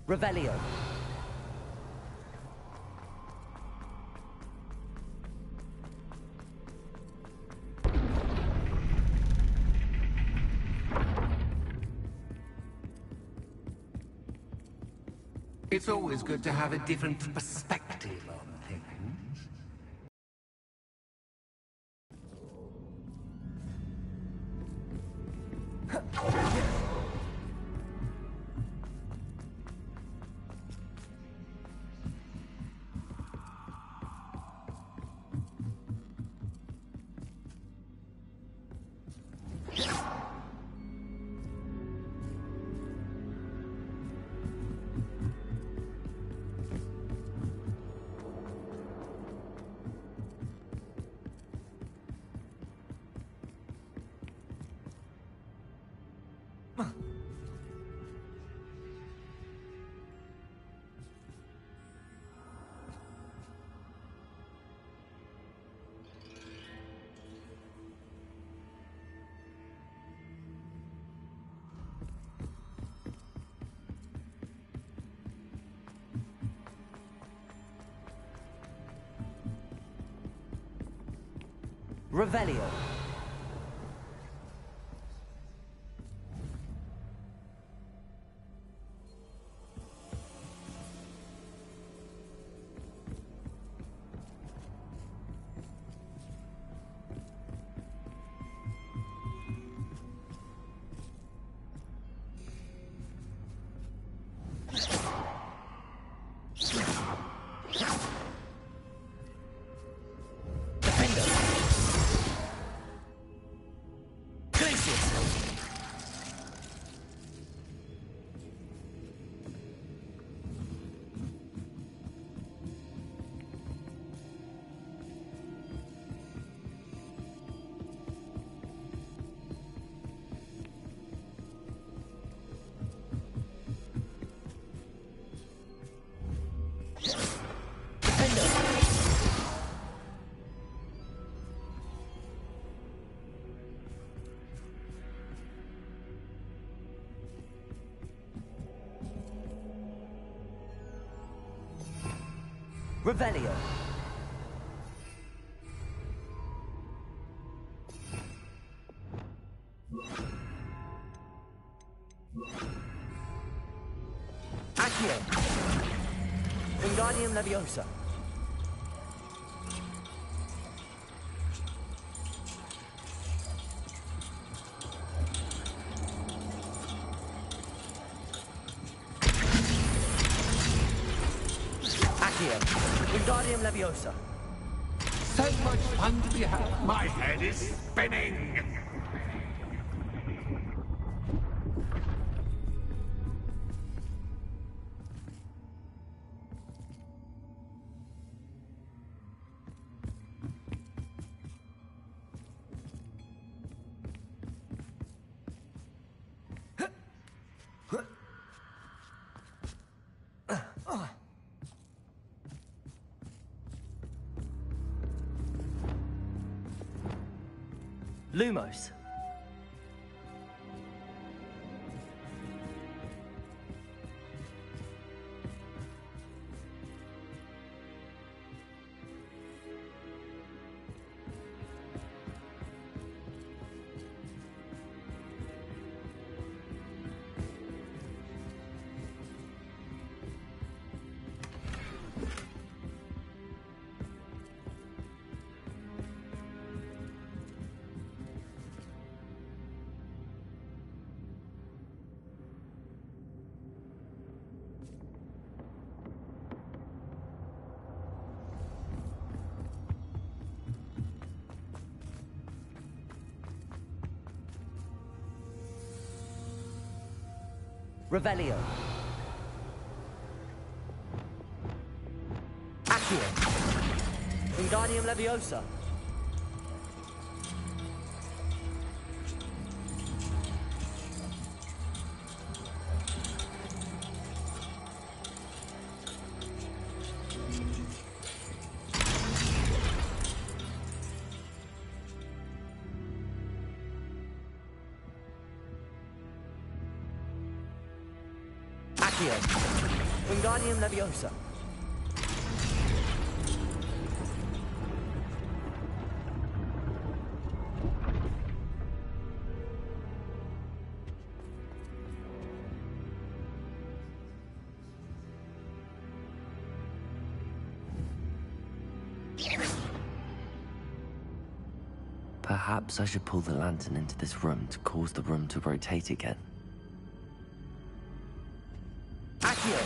Revelio. It's always good to have a different perspective on things. Revelio. Revelio. Accio. Wingardium Leviosa. Wingardium Leviosa. So much fun to be had. My head is spinning. Lumos. Revelio. Accio. Wingardium Leviosa. Accio. Wingardium Leviosa. Perhaps I should pull the lantern into this room to cause the room to rotate again. Accio.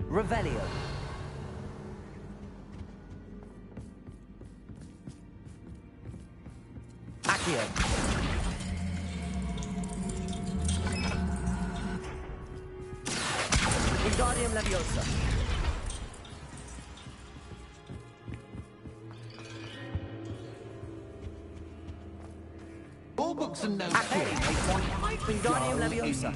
Revelio. Accio. Wingardium Leviosa. All books and notes Accio. here make one quite Wingardium dull Leviosa.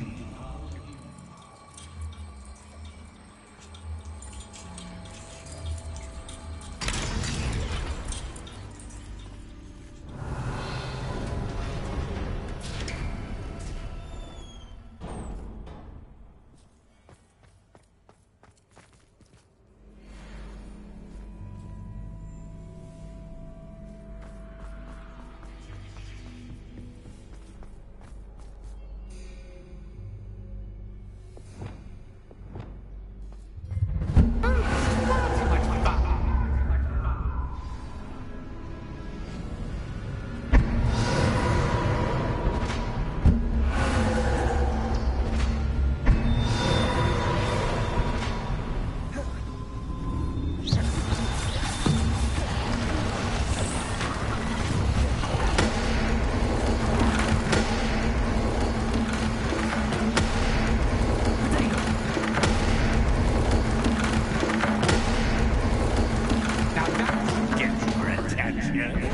indeed.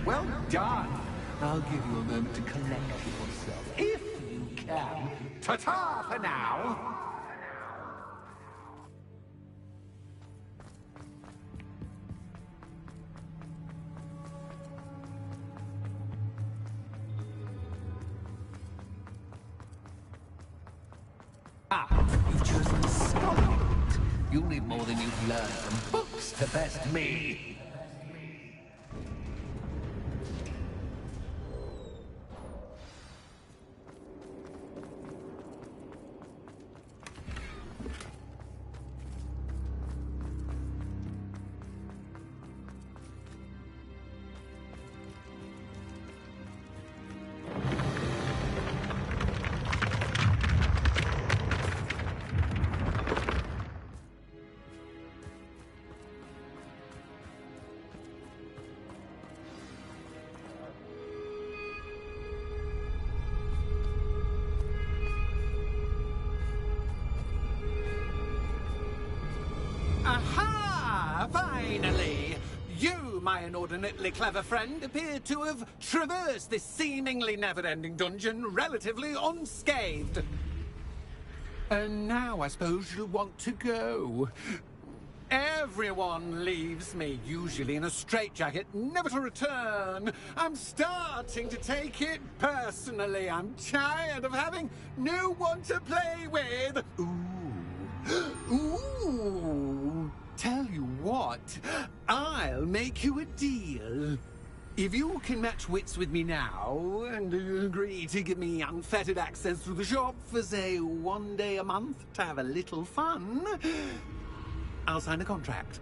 Well done. I'll give you a moment to collect yourself, if you can. Ta-ta for now. You've chosen Scotland. You'll need more than you've learned from books to best me. Aha! Finally! You, my inordinately clever friend, appear to have traversed this seemingly never-ending dungeon relatively unscathed. And now I suppose you'll want to go. Everyone leaves me, usually in a straitjacket, never to return. I'm starting to take it personally. I'm tired of having no one to play with. Ooh. Ooh. Tell you what, I'll make you a deal. If you can match wits with me now, and agree to give me unfettered access to the shop for, say, 1 day a month to have a little fun, I'll sign a contract.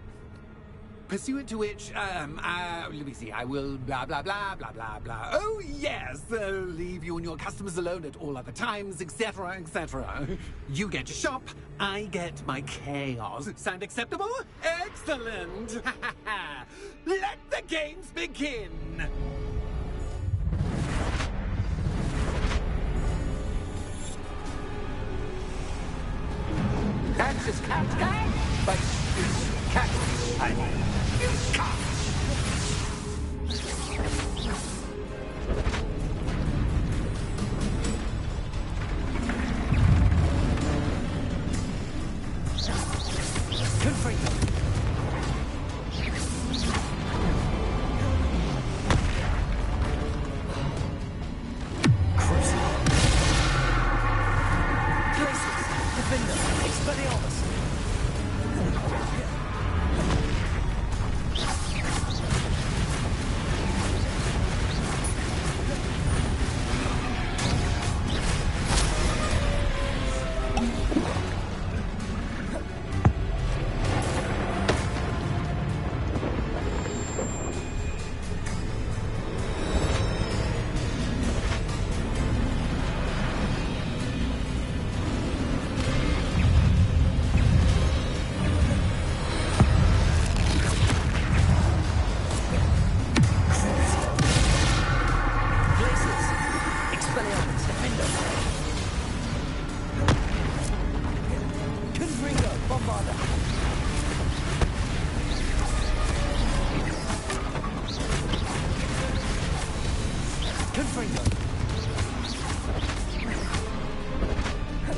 Pursuant to which, let me see, I will blah, blah, blah, blah, blah, blah. Oh, yes, leave you and your customers alone at all other times, etc., etc. You get your shop, I get my chaos. Sound acceptable? Excellent! Let the games begin! That's his cat guy, but it's cat time.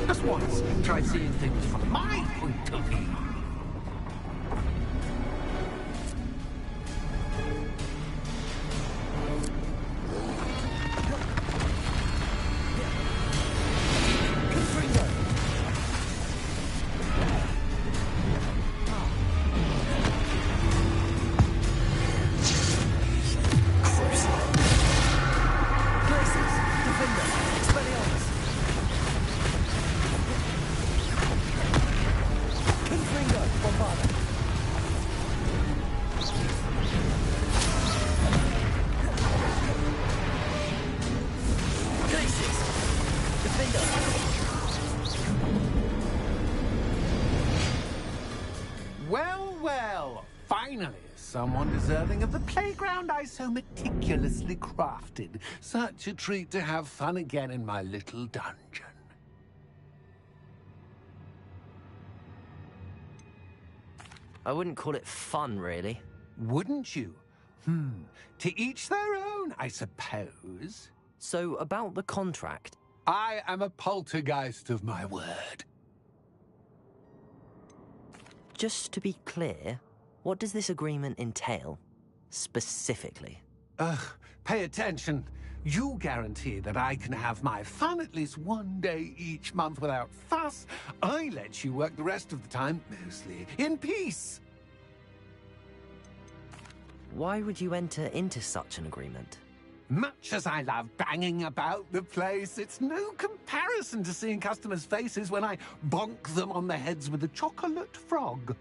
Just once, try seeing things from my point of view. Well, well, finally, someone deserving of the playground I so meticulously crafted. Such a treat to have fun again in my little dungeon. I wouldn't call it fun, really. Wouldn't you? To each their own, I suppose. So, about the contract. I am a poltergeist of my word. Just to be clear, what does this agreement entail? Specifically. Pay attention. You guarantee that I can have my fun at least one day each month without fuss. I let you work the rest of the time, mostly in peace. Why would you enter into such an agreement? Much as I love banging about the place, it's no comparison to seeing customers' faces when I bonk them on the heads with a chocolate frog.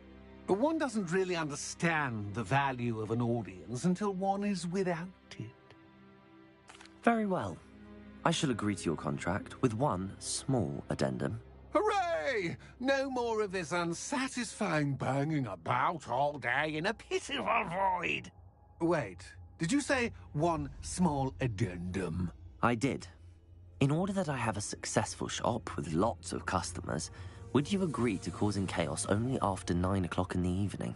One doesn't really understand the value of an audience until one is without it. Very well. I shall agree to your contract with one small addendum. Hooray! No more of this unsatisfying banging about all day in a pitiful void. Wait, did you say one small addendum? I did. In order that I have a successful shop with lots of customers, would you agree to causing chaos only after 9 o'clock in the evening?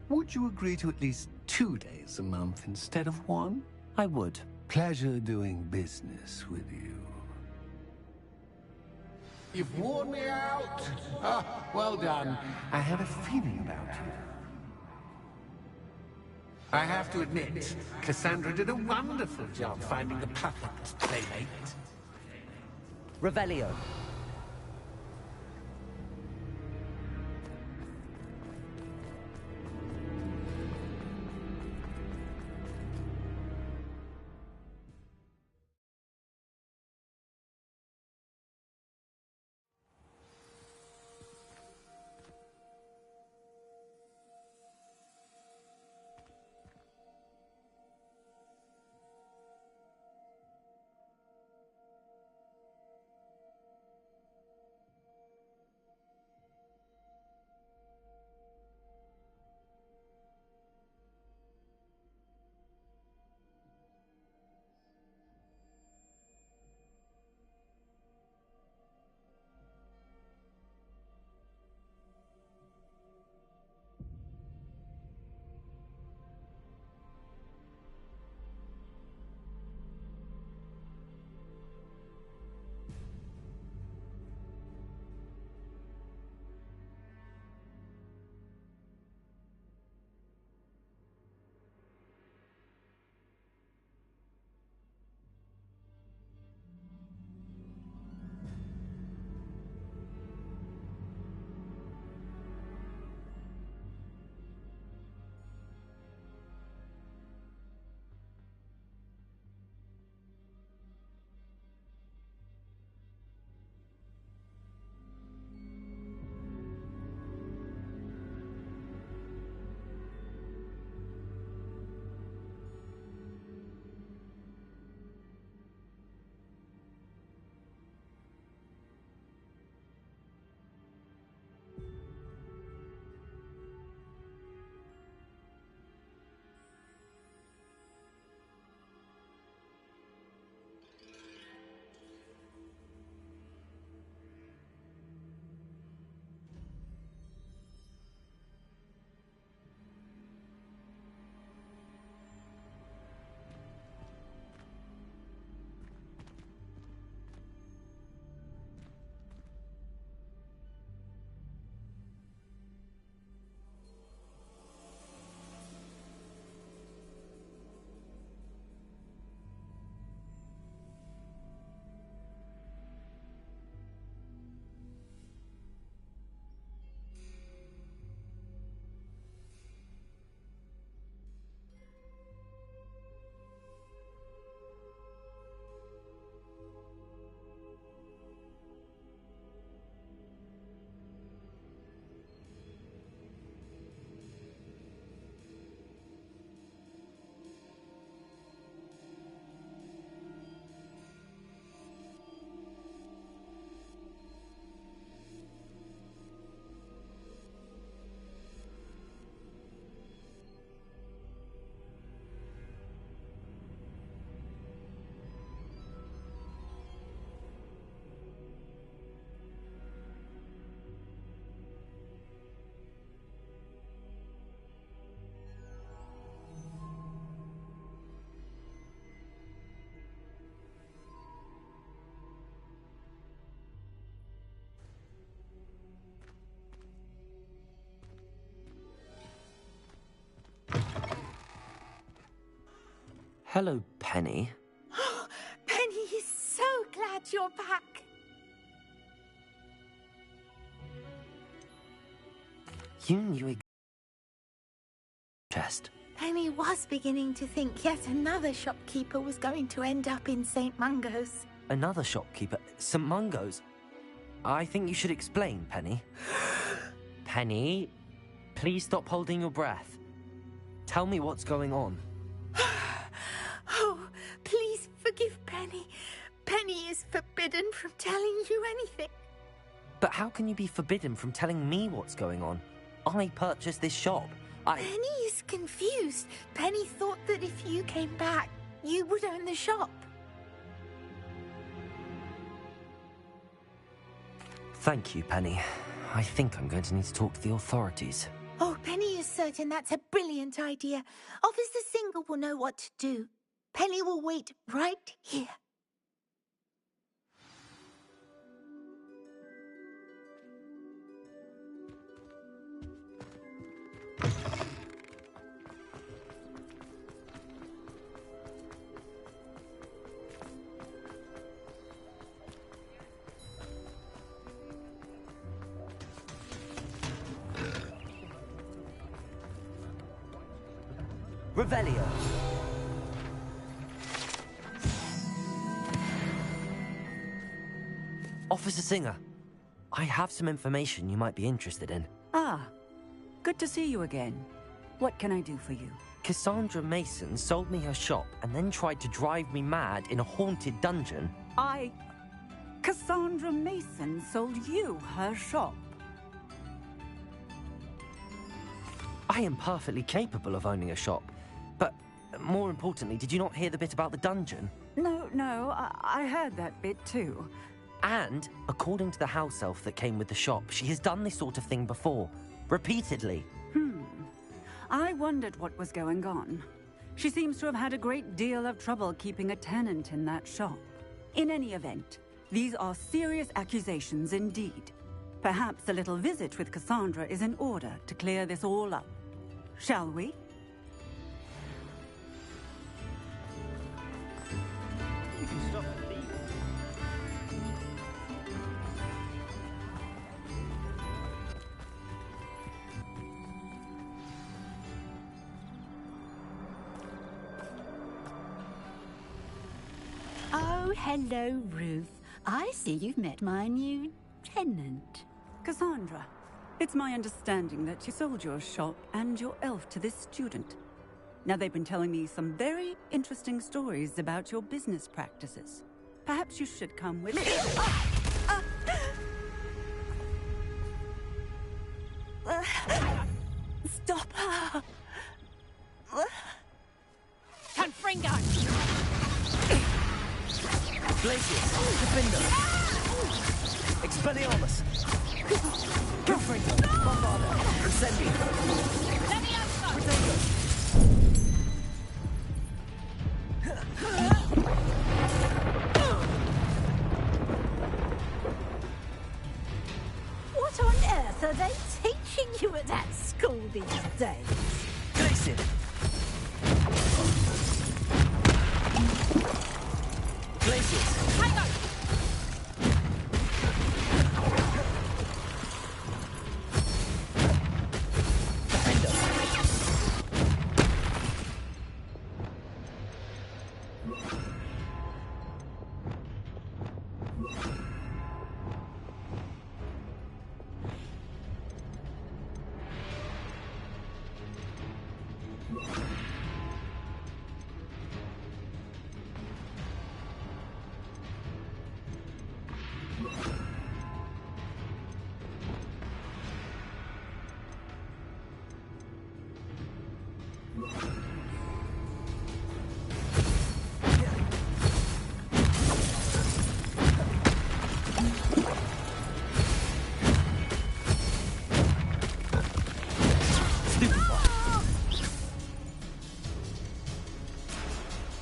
Would you agree to at least 2 days a month instead of one? I would. Pleasure doing business with you. You've worn me out. Well done. I had a feeling about you. I have to admit, Cassandra did a wonderful job finding the perfect playmate. Revelio. Hello, Penny. Penny is so glad you're back. You knew chest. Penny was beginning to think yet another shopkeeper was going to end up in St. Mungo's. Another shopkeeper? St. Mungo's? I think you should explain, Penny. Penny, please stop holding your breath. Tell me what's going on. Oh, please forgive Penny. Penny is forbidden from telling you anything. But how can you be forbidden from telling me what's going on? I purchased this shop. Penny is confused. Penny thought that if you came back, you would own the shop. Thank you, Penny. I think I'm going to need to talk to the authorities. Oh, Penny is certain that's a brilliant idea. Officer Single will know what to do. Penny will wait right here. Revelio. Officer Singer, I have some information you might be interested in. Ah, good to see you again. What can I do for you? Cassandra Mason sold me her shop and then tried to drive me mad in a haunted dungeon. Cassandra Mason sold you her shop? I am perfectly capable of owning a shop. But more importantly, did you not hear the bit about the dungeon? No, I heard that bit too. And, according to the house elf that came with the shop, she has done this sort of thing before. Repeatedly. I wondered what was going on. She seems to have had a great deal of trouble keeping a tenant in that shop. In any event, these are serious accusations indeed. Perhaps a little visit with Cassandra is in order to clear this all up. Shall we? Oh, hello, Ruth. I see you've met my new tenant. Cassandra, it's my understanding that you sold your shop and your elf to this student. Now, they've been telling me some very interesting stories about your business practices. Perhaps you should come with me. Stop her! Confringo! Glacius. Defender. Expelliarmus. Confringo. Bombarda. Incendio. Protego. What on earth are they teaching you at that school these days? Glacius. Glacius. Hang on!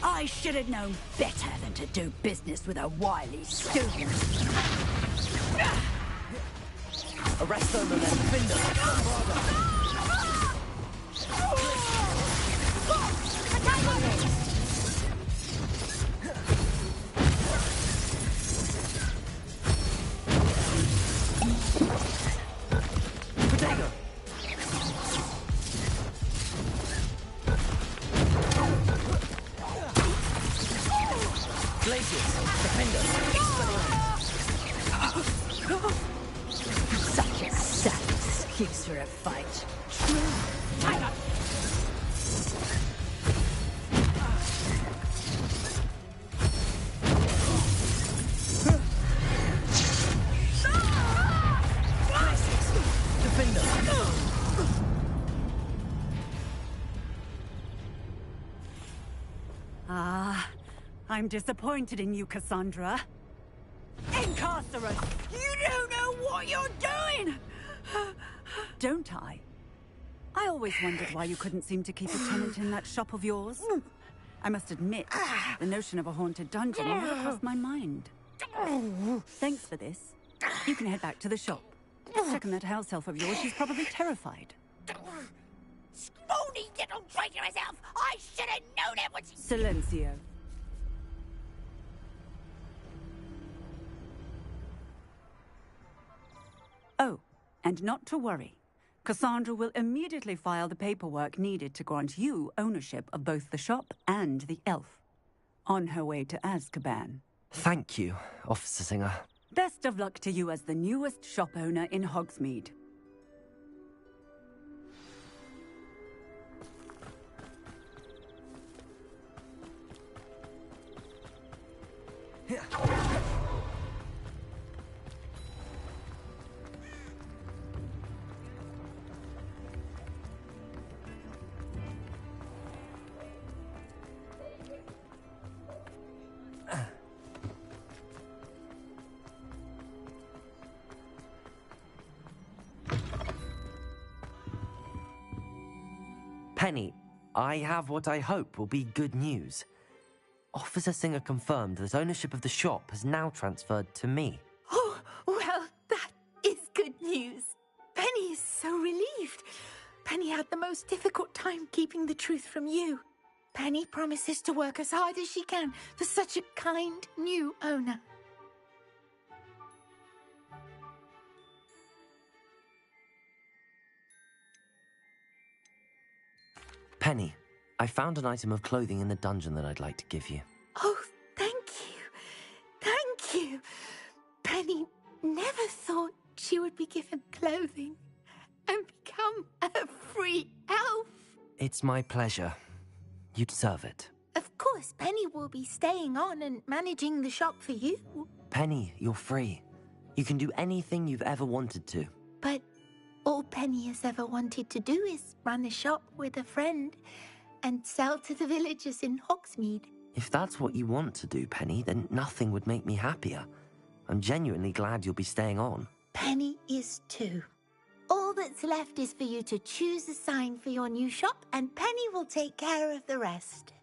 I should have known better than to do business with a wily student. Arresto and then Defender. Bombarda. enter a fight. True tiger! Glacius! Defender! Ah, I'm disappointed in you, Cassandra. Incarcerate! You don't know what you're doing! Don't I? I always wondered why you couldn't seem to keep a tenant in that shop of yours. I must admit, the notion of a haunted dungeon never crossed my mind. Thanks for this. You can head back to the shop. Check on that house elf of yours, she's probably terrified. Scrawny little traitorous elf! I should have known it was... Silencio. Oh, and not to worry. Cassandra will immediately file the paperwork needed to grant you ownership of both the shop and the elf. On her way to Azkaban. Thank you, Officer Singer. Best of luck to you as the newest shop owner in Hogsmeade. Penny, I have what I hope will be good news. Officer Singer confirmed that ownership of the shop has now transferred to me. Oh, well, that is good news. Penny is so relieved. Penny had the most difficult time keeping the truth from you. Penny promises to work as hard as she can for such a kind new owner. Penny, I found an item of clothing in the dungeon that I'd like to give you. Oh, thank you. Thank you. Penny never thought she would be given clothing and become a free elf. It's my pleasure. You deserve it. Of course, Penny will be staying on and managing the shop for you. Penny, you're free. You can do anything you've ever wanted to. But all Penny has ever wanted to do is run a shop with a friend and sell to the villagers in Hogsmeade. If that's what you want to do, Penny, then nothing would make me happier. I'm genuinely glad you'll be staying on. Penny is too. All that's left is for you to choose a sign for your new shop, and Penny will take care of the rest.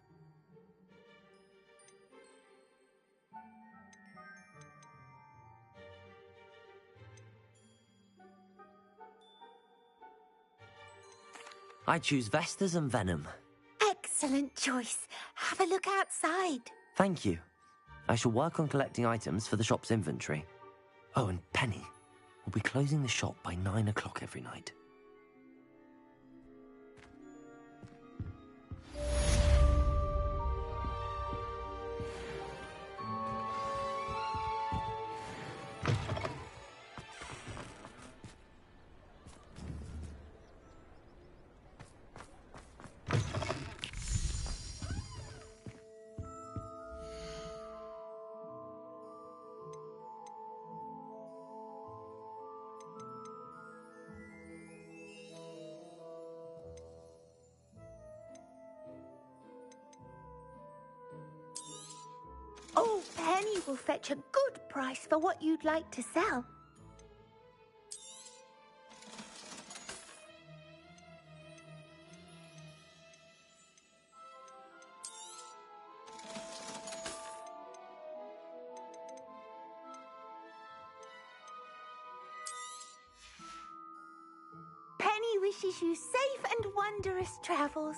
I choose Vestas and Venom. Excellent choice. Have a look outside. Thank you. I shall work on collecting items for the shop's inventory. Oh, and Penny, we'll be closing the shop by 9 o'clock every night. Oh, Penny will fetch a good price for what you'd like to sell. Penny wishes you safe and wondrous travels.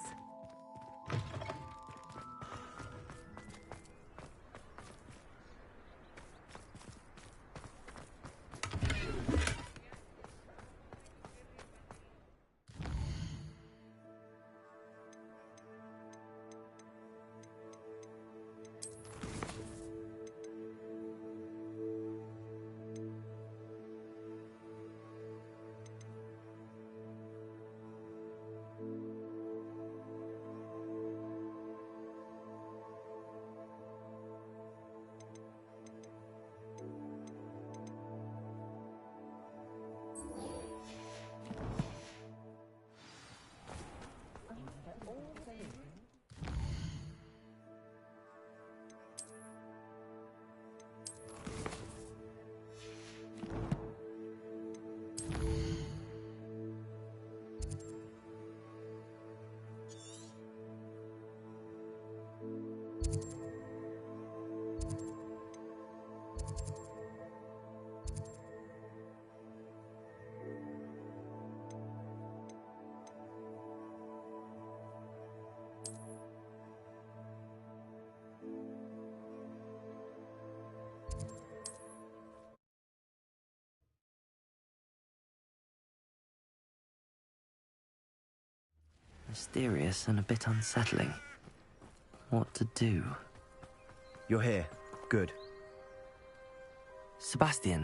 Mysterious and a bit unsettling. What to do? You're here. Good. Sebastian.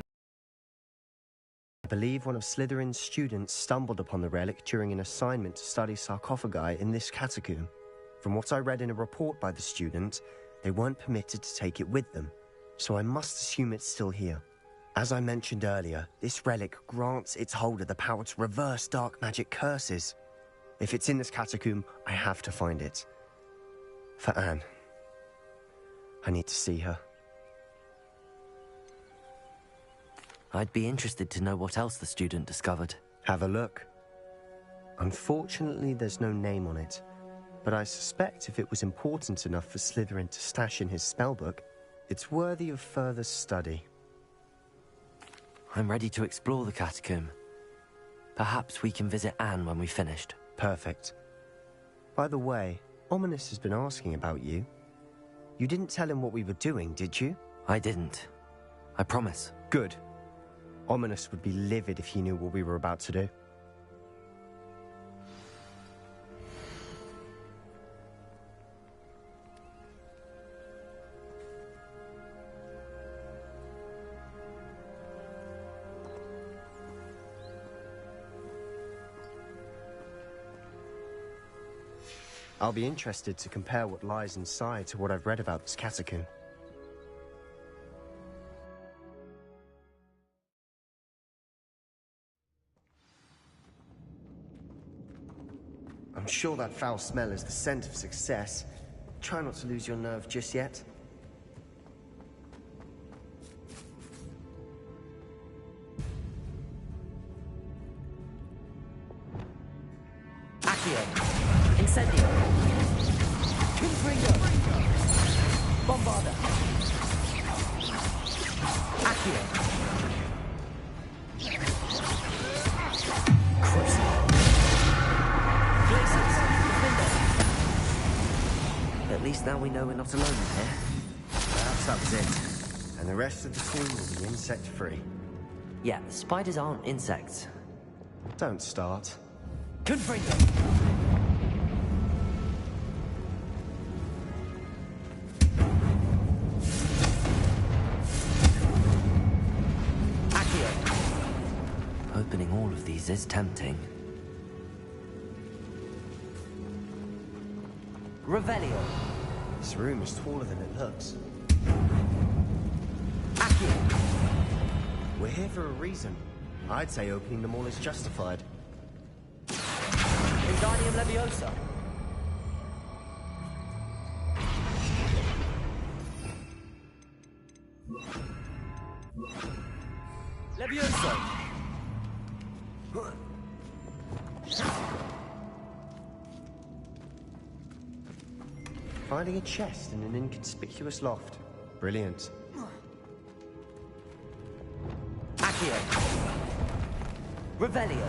I believe one of Slytherin's students stumbled upon the relic during an assignment to study sarcophagi in this catacomb. From what I read in a report by the student, they weren't permitted to take it with them, so I must assume it's still here. As I mentioned earlier, this relic grants its holder the power to reverse dark magic curses. If it's in this catacomb, I have to find it. For Anne. I need to see her. I'd be interested to know what else the student discovered. Have a look. Unfortunately, there's no name on it, but I suspect if it was important enough for Slytherin to stash in his spellbook, it's worthy of further study. I'm ready to explore the catacomb. Perhaps we can visit Anne when we've finished. Perfect. By the way, Ominous has been asking about you. You didn't tell him what we were doing, did you? I didn't. I promise. Good. Ominous would be livid if he knew what we were about to do. I'll be interested to compare what lies inside to what I've read about this catacomb. I'm sure that foul smell is the scent of success. Try not to lose your nerve just yet. Accio. Incendio. Confringo. Bombarda. Accio. Crucible. Glaciers. Defender. At least now we know we're not alone in here. Perhaps that was it. And the rest of the team will be insect-free. Yeah, the spiders aren't insects. Don't start. Confringo. Opening all of these is tempting. Revelio. This room is taller than it looks. Accio. We're here for a reason. I'd say opening them all is justified. Wingardium Leviosa. Leviosa. Finding a chest in an inconspicuous loft. Brilliant. Accio. Revelio.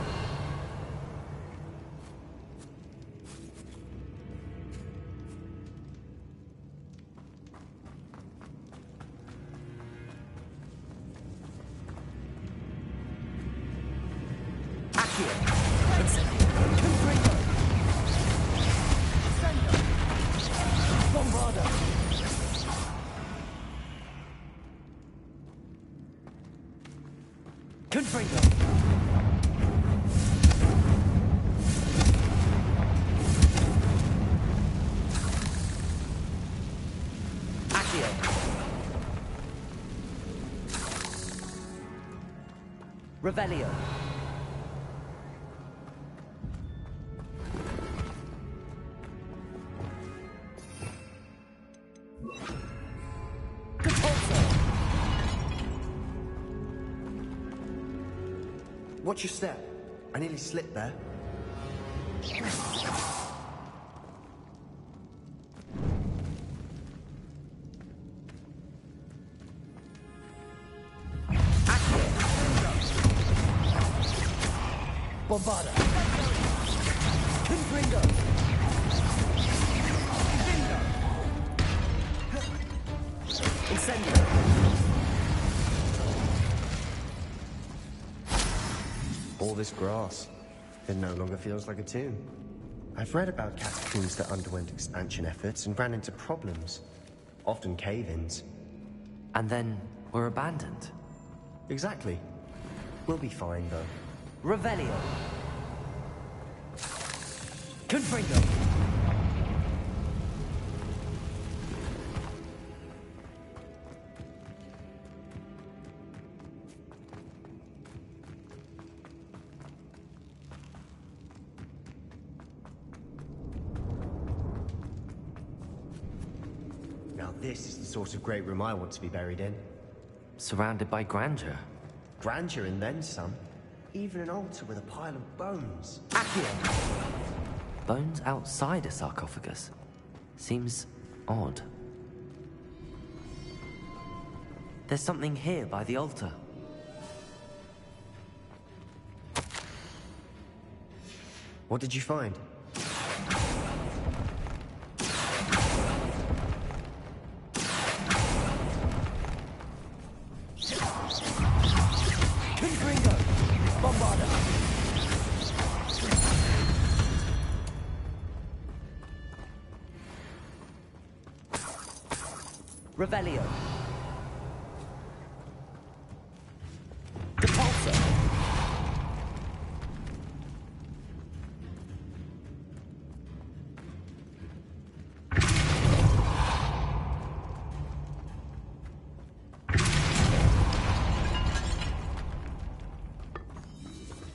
Accio. Confringo. Sendo. Bombarda. Confringo. Accio. Revelio. Watch your step. I nearly slipped there. Bombarda. Confringo. Incendio. All this grass. It no longer feels like a tomb. I've read about catacombs that underwent expansion efforts and ran into problems. Often cave-ins. And then were abandoned. Exactly. We'll be fine, though. Revelio. Confringo. Now this is the sort of great room I want to be buried in. Surrounded by grandeur. Grandeur and then some. Even an altar with a pile of bones. Accio. Bones outside a sarcophagus. Seems odd. There's something here by the altar. What did you find? Confringo. Bombarda. Revelio. Depulso.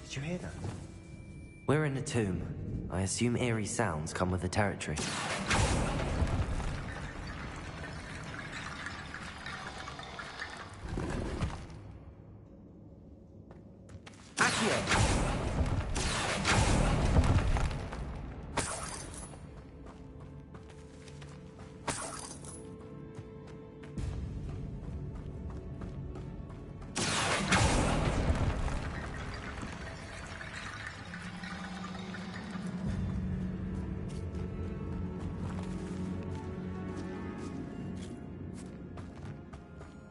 Did you hear that? We're in a tomb. I assume eerie sounds come with the territory. Accio.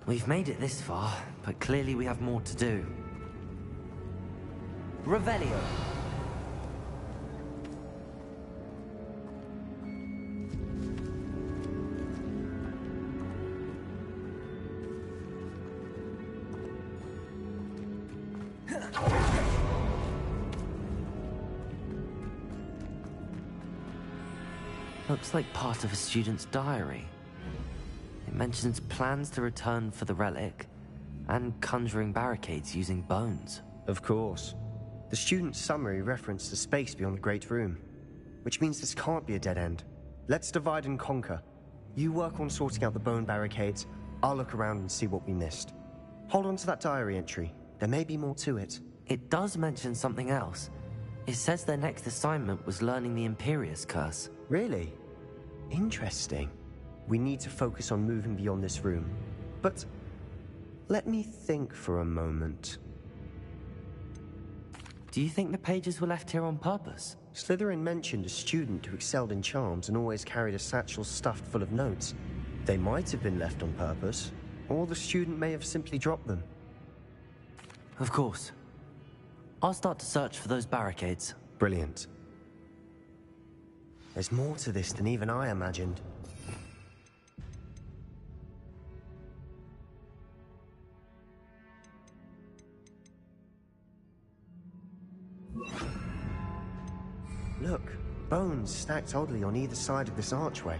We've made it this far, but clearly we have more to do. Revelio. Looks like part of a student's diary. It mentions plans to return for the relic, and conjuring barricades using bones. Of course. The student's summary referenced the space beyond the Great Room, which means this can't be a dead end. Let's divide and conquer. You work on sorting out the bone barricades, I'll look around and see what we missed. Hold on to that diary entry. There may be more to it. It does mention something else. It says their next assignment was learning the Imperius Curse. Really? Interesting. We need to focus on moving beyond this room. But let me think for a moment. Do you think the pages were left here on purpose? Slytherin mentioned a student who excelled in charms and always carried a satchel stuffed full of notes. They might have been left on purpose, or the student may have simply dropped them. Of course. I'll start to search for those barricades. Brilliant. There's more to this than even I imagined. Look, bones stacked oddly on either side of this archway.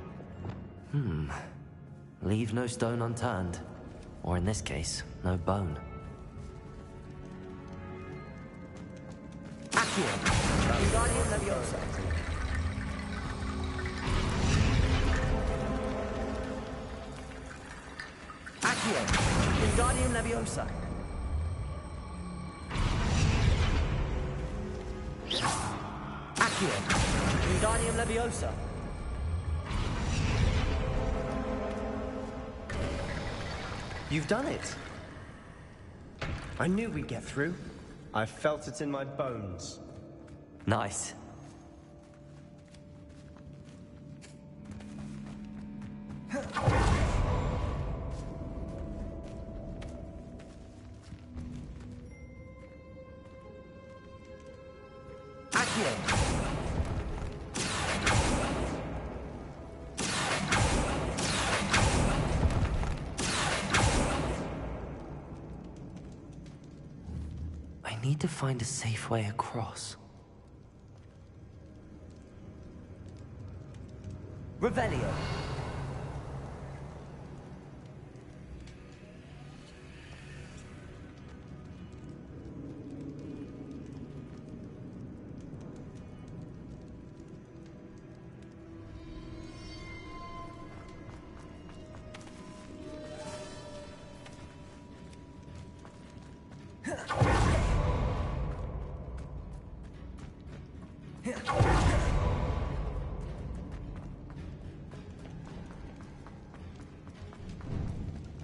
Leave no stone unturned. Or in this case, no bone. Accio. Wingardium Leviosa. Accio. Wingardium Leviosa. Accio. Wingardium Leviosa. You've done it! I knew we'd get through. I felt it in my bones. Nice. Accio. need to find a safe way across. Revelio.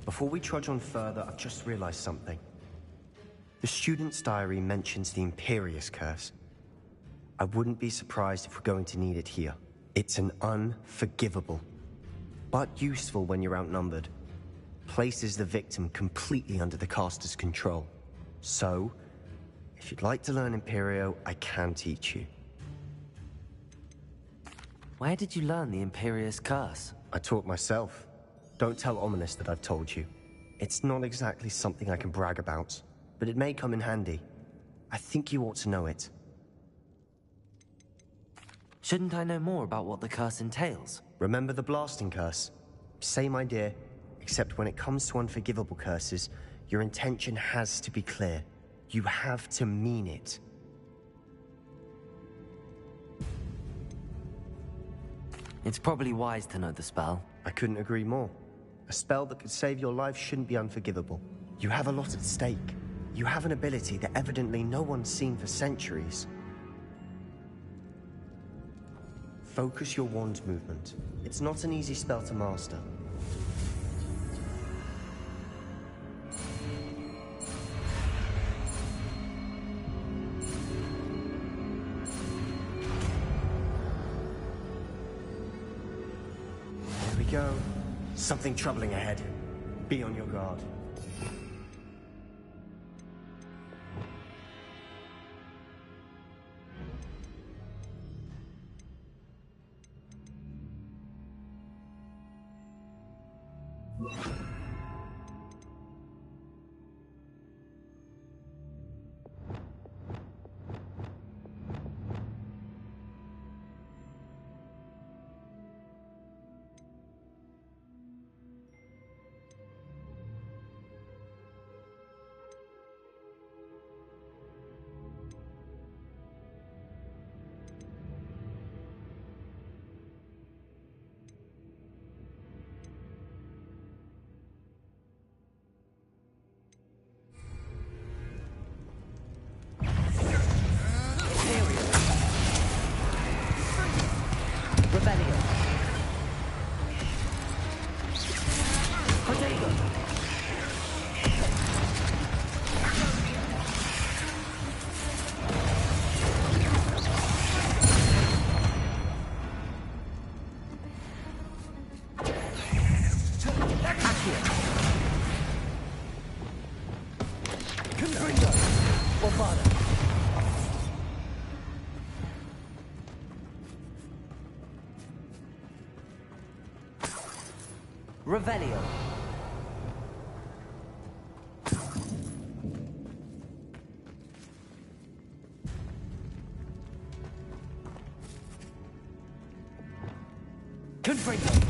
Before we trudge on further, I've just realized something. The student's diary mentions the Imperius Curse. I wouldn't be surprised if we're going to need it here. It's an unforgivable, but useful when you're outnumbered. Places the victim completely under the caster's control. So, if you'd like to learn Imperio, I can teach you. Where did you learn the Imperius Curse? I taught myself. Don't tell Ominous that I've told you. It's not exactly something I can brag about, but it may come in handy. I think you ought to know it. Shouldn't I know more about what the curse entails? Remember the blasting curse? Same idea, except when it comes to unforgivable curses, your intention has to be clear. You have to mean it. It's probably wise to know the spell. I couldn't agree more. A spell that could save your life shouldn't be unforgivable. You have a lot at stake. You have an ability that evidently no one's seen for centuries. Focus your wand movement. It's not an easy spell to master. There we go. Something troubling ahead. Be on your guard. Revelio. Confringo.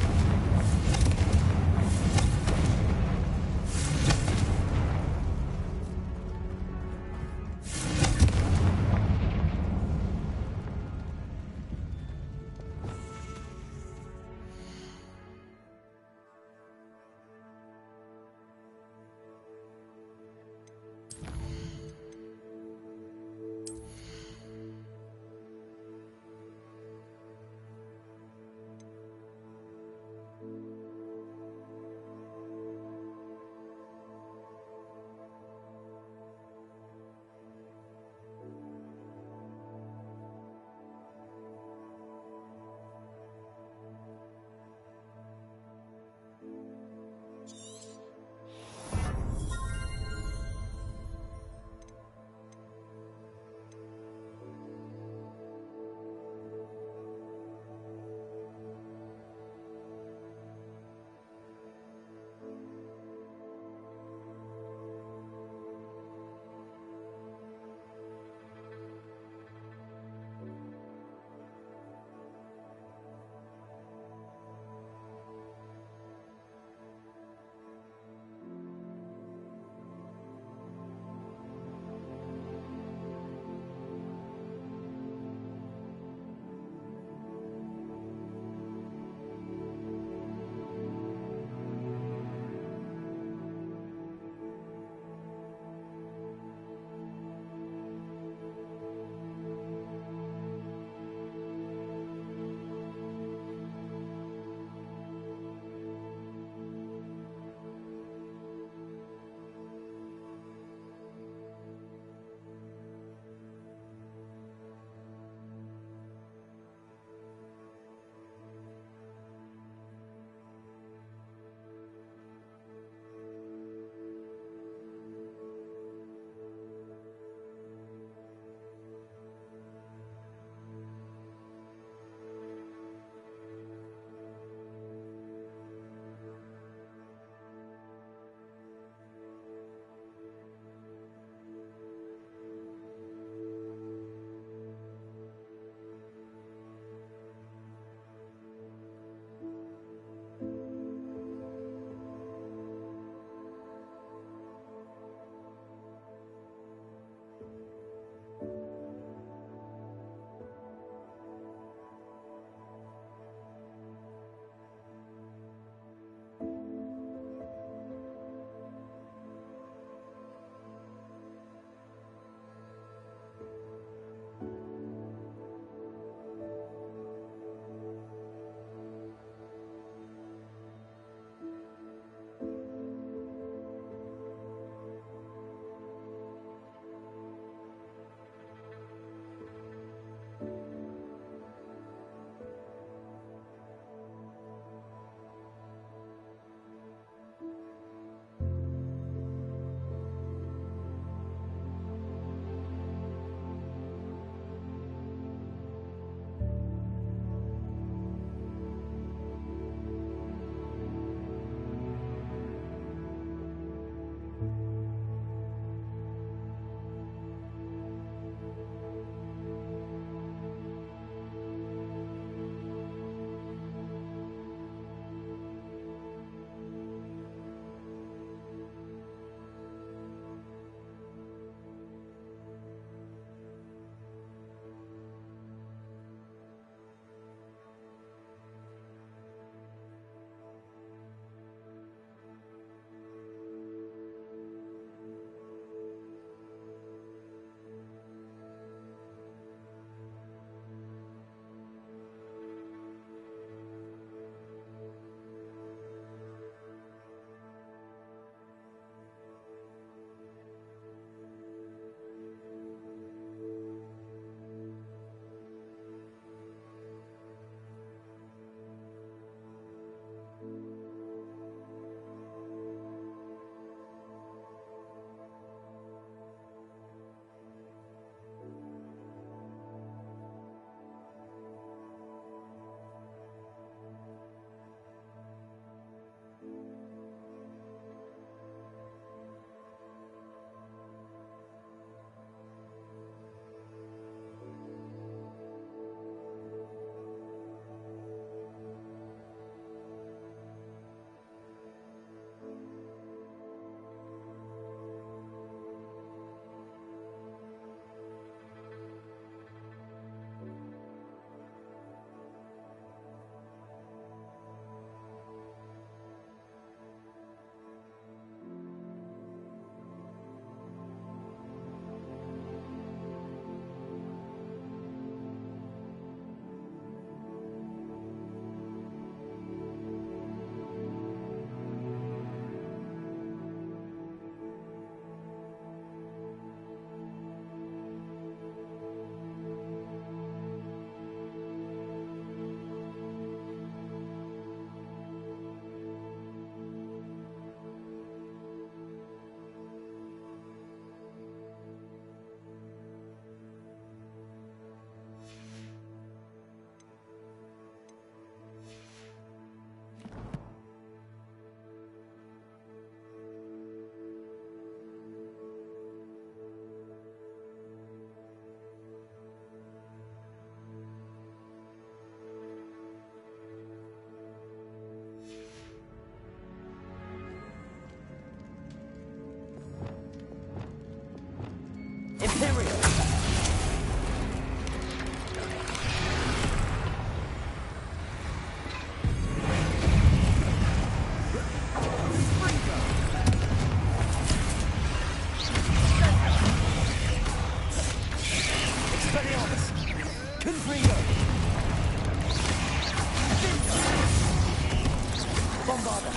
Bombarda.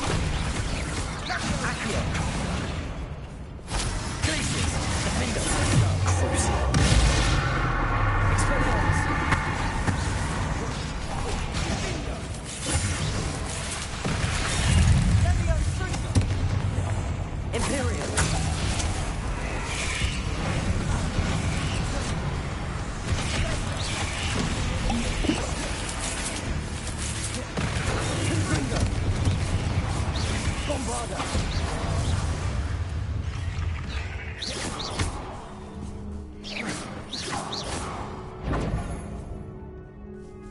Accio. Glacius. Defender. Crucial. Expelliarmus. Imperial. Confringo. Bombarda.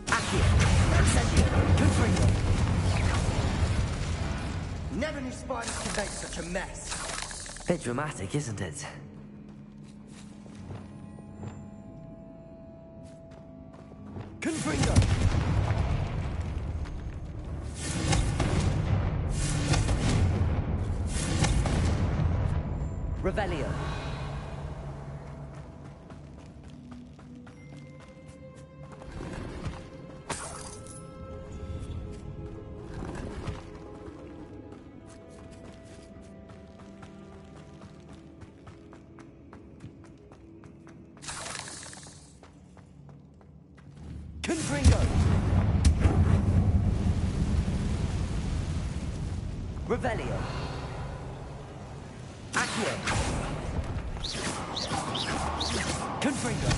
Accio. Incendio. Confringo. Never knew spiders could make such a mess. Bit dramatic, isn't it? Confringo. Revelio. Confringo. Revelio. Accio. Confringo.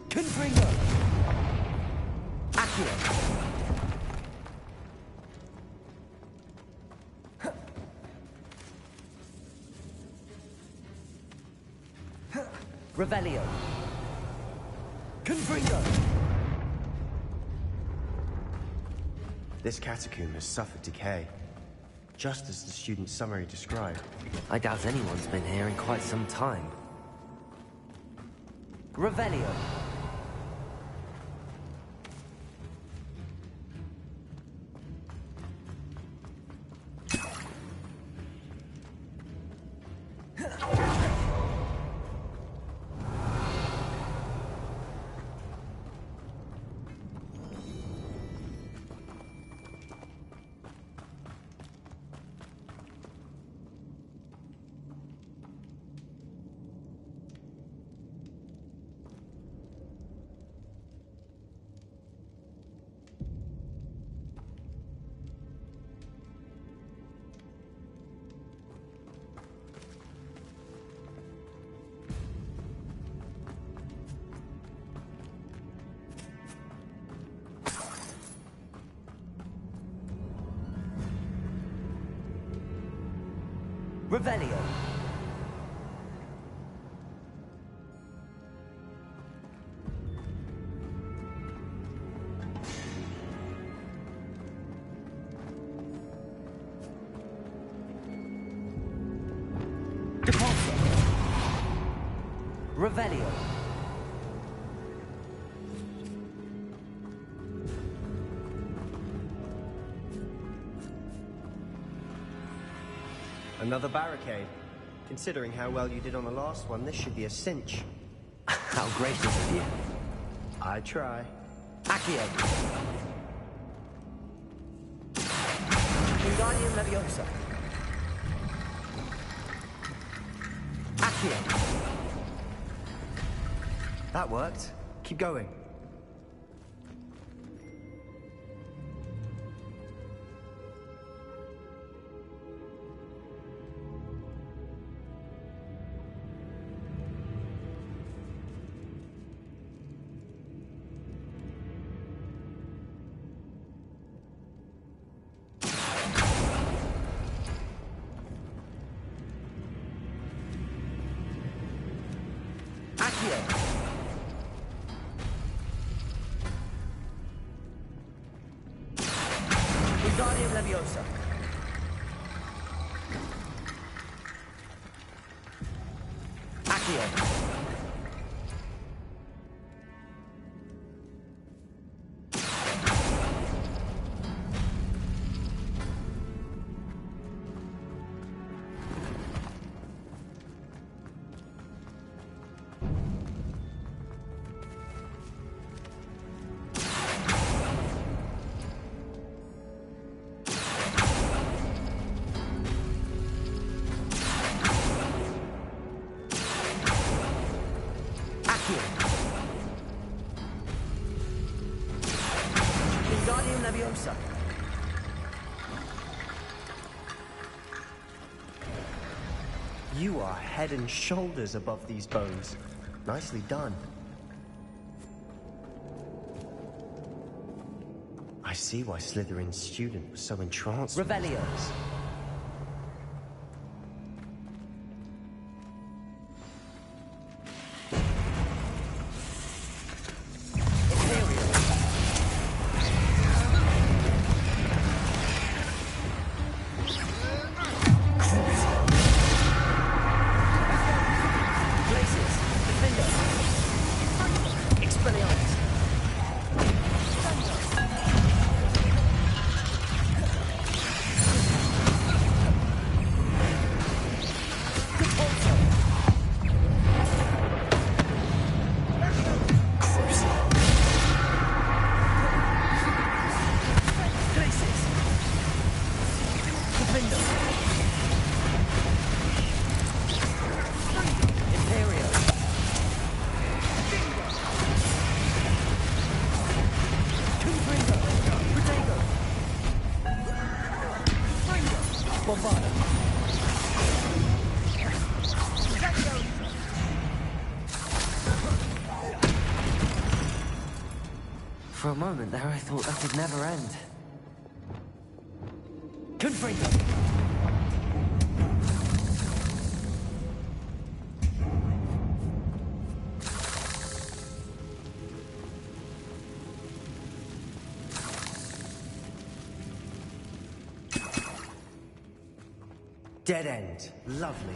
Confringo. Accio. Revelio. Confringo. This catacomb has suffered decay, just as the student's summary described. I doubt anyone's been here in quite some time. Revelio. Revelio. Depulso. Revelio. Another barricade. Considering how well you did on the last one, this should be a cinch. How gracious of you. I try. Accio. Wingardium Leviosa. Accio. That worked. Keep going. Accio. Wingardium Leviosa. Accio. Accio. Wingardium Leviosa. You are head and shoulders above these bones. Nicely done. I see why Slytherin's student was so entranced. Revelio. For a moment there, I thought that would never end. Confringo. Dead end. Lovely.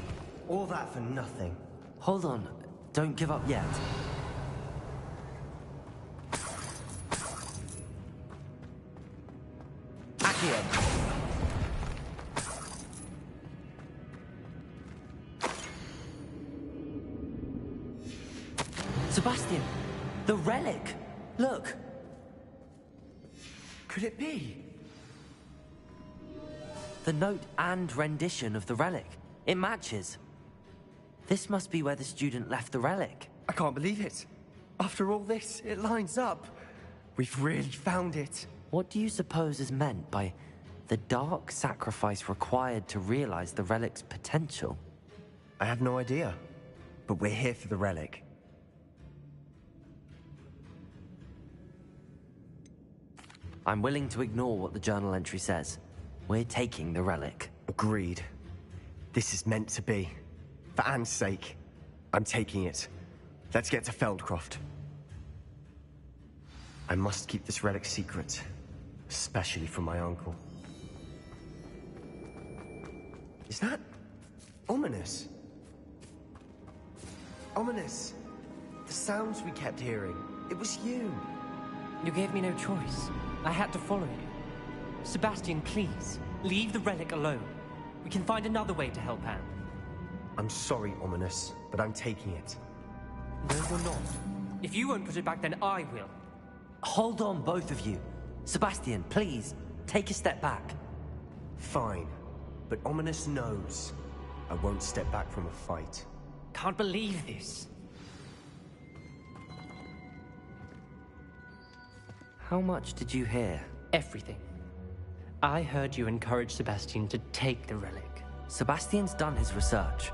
All that for nothing. Hold on. Don't give up yet. Accio. Sebastian! The relic! Look! Could it be? The note and rendition of the relic. It matches. This must be where the student left the relic. I can't believe it. After all this, it lines up. We've really found it. What do you suppose is meant by the dark sacrifice required to realize the relic's potential? I have no idea. But we're here for the relic. I'm willing to ignore what the journal entry says. We're taking the relic. Agreed. This is meant to be. For Anne's sake, I'm taking it. Let's get to Feldcroft. I must keep this relic secret, especially from my uncle. Is that ominous? Ominous! The sounds we kept hearing. It was you. You gave me no choice. I had to follow you. Sebastian, please, leave the relic alone. We can find another way to help Anne. I'm sorry, Ominous, but I'm taking it. No, you're not. If you won't put it back, then I will. Hold on, both of you. Sebastian, please, take a step back. Fine, but Ominous knows I won't step back from a fight. Can't believe this. How much did you hear? Everything. I heard you encourage Sebastian to take the relic. Sebastian's done his research.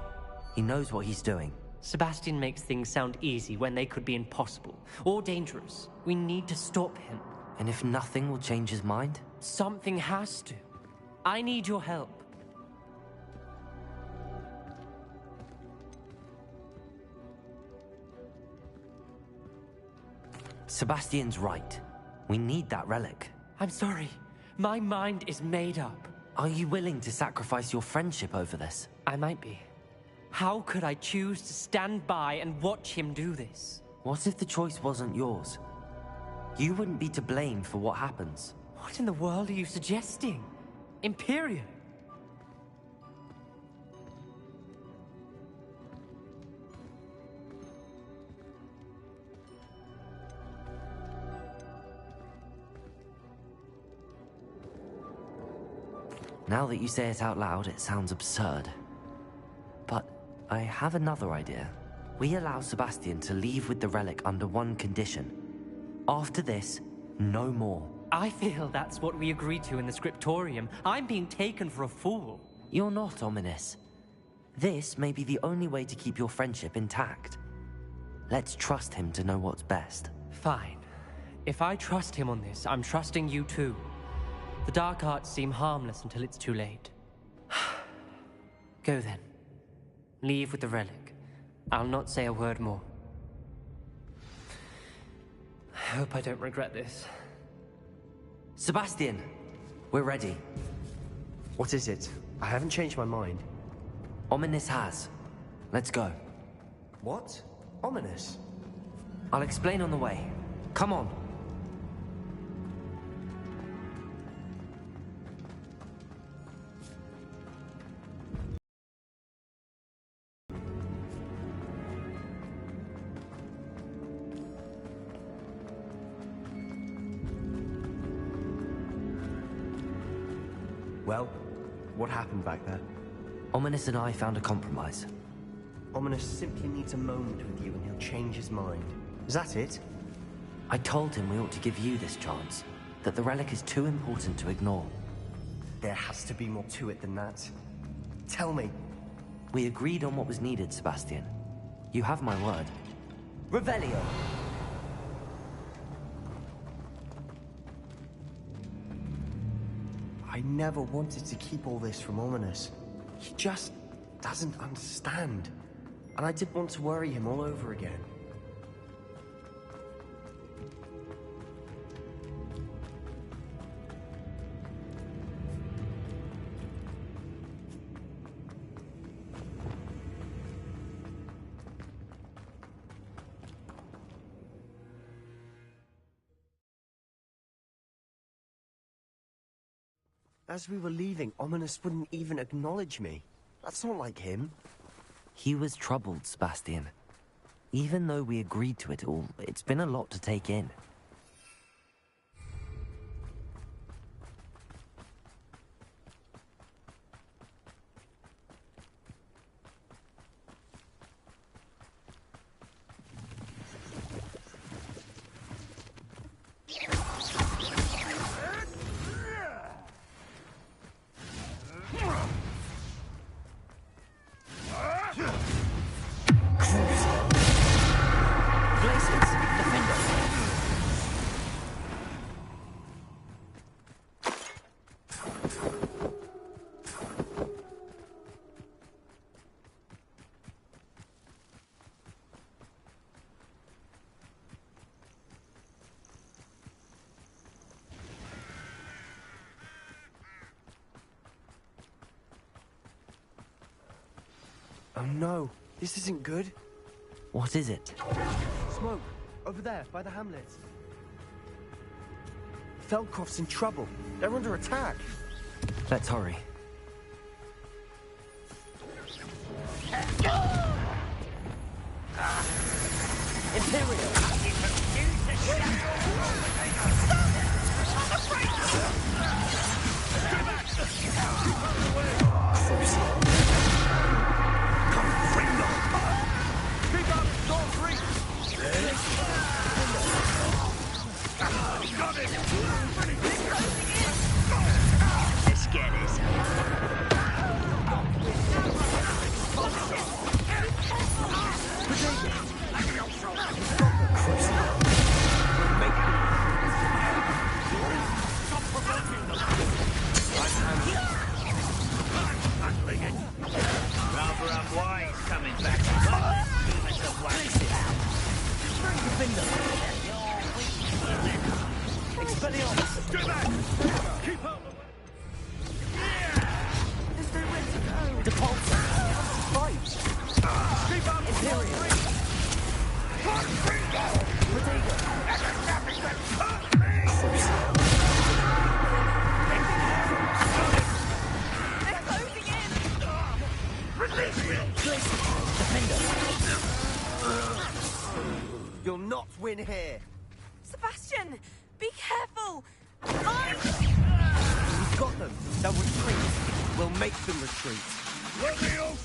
He knows what he's doing. Sebastian makes things sound easy when they could be impossible or dangerous. We need to stop him. And if nothing will change his mind? Something has to. I need your help. Sebastian's right. We need that relic. I'm sorry. My mind is made up. Are you willing to sacrifice your friendship over this? I might be. How could I choose to stand by and watch him do this? What if the choice wasn't yours? You wouldn't be to blame for what happens. What in the world are you suggesting? Imperium? Now that you say it out loud, it sounds absurd. But I have another idea. We allow Sebastian to leave with the relic under one condition. After this, no more. I feel that's what we agreed to in the scriptorium. I'm being taken for a fool. You're not, Ominous. This may be the only way to keep your friendship intact. Let's trust him to know what's best. Fine. If I trust him on this, I'm trusting you too. The dark arts seem harmless until it's too late. Go then. Leave with the relic. I'll not say a word more. I hope I don't regret this. Sebastian! We're ready. What is it? I haven't changed my mind. Ominous has. Let's go. What? Ominous? I'll explain on the way. Come on. Well, what happened back there? Ominous and I found a compromise. Ominous simply needs a moment with you and he'll change his mind. Is that it? I told him we ought to give you this chance, that the relic is too important to ignore. There has to be more to it than that. Tell me. We agreed on what was needed, Sebastian. You have my word. Revelio! I never wanted to keep all this from Ominous. He just doesn't understand. And I didn't want to worry him all over again. As we were leaving, Ominous wouldn't even acknowledge me. That's not like him. He was troubled, Sebastian. Even though we agreed to it all, it's been a lot to take in. Oh no, this isn't good. What is it? Smoke, over there, by the hamlet. Feldcroft's in trouble. They're under attack. Let's hurry. Imperial! Let's get this. Rather unwise coming back. Expelliarmus! Go back! Keep up! There's nowhere to go! Depulsor! Fight! Keep up! Imperial! You'll not win here! Sebastian, be careful! We've got them! They'll retreat! We'll make them retreat! Let me also!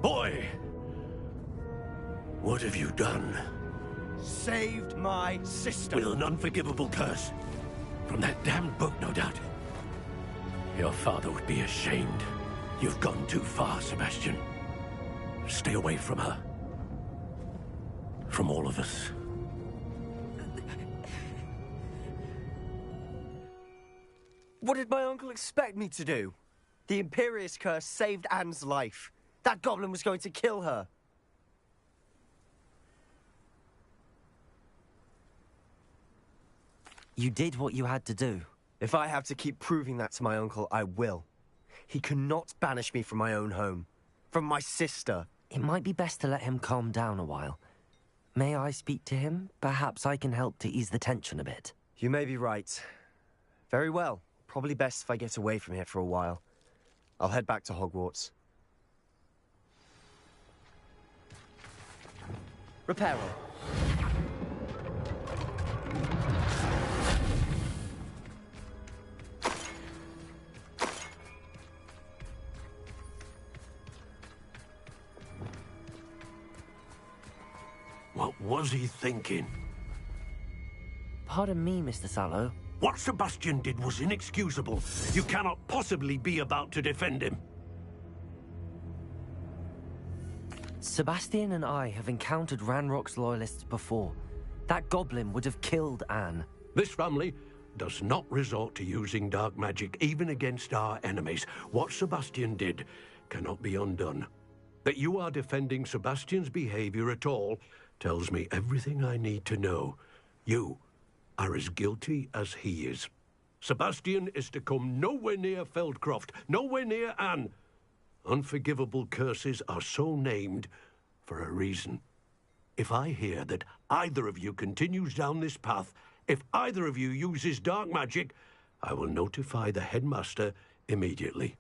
Boy! What have you done? Saved my sister. With an unforgivable curse. From that damned book, no doubt. Your father would be ashamed. You've gone too far, Sebastian. Stay away from her. From all of us. What did my uncle expect me to do? The Imperious curse saved Anne's life. That goblin was going to kill her. You did what you had to do. If I have to keep proving that to my uncle, I will. He cannot banish me from my own home. From my sister. It might be best to let him calm down a while. May I speak to him? Perhaps I can help to ease the tension a bit. You may be right. Very well. Probably best if I get away from here for a while. I'll head back to Hogwarts. Reparo. What was he thinking? Pardon me, Mr. Sallow. What Sebastian did was inexcusable. You cannot possibly be about to defend him. Sebastian and I have encountered Ranrock's loyalists before. That goblin would have killed Anne. This family does not resort to using dark magic even against our enemies. What Sebastian did cannot be undone. That you are defending Sebastian's behavior at all tells me everything I need to know. You are as guilty as he is. Sebastian is to come nowhere near Feldcroft, nowhere near Anne. Unforgivable curses are so named for a reason. If I hear that either of you continues down this path, if either of you uses dark magic, I will notify the headmaster immediately.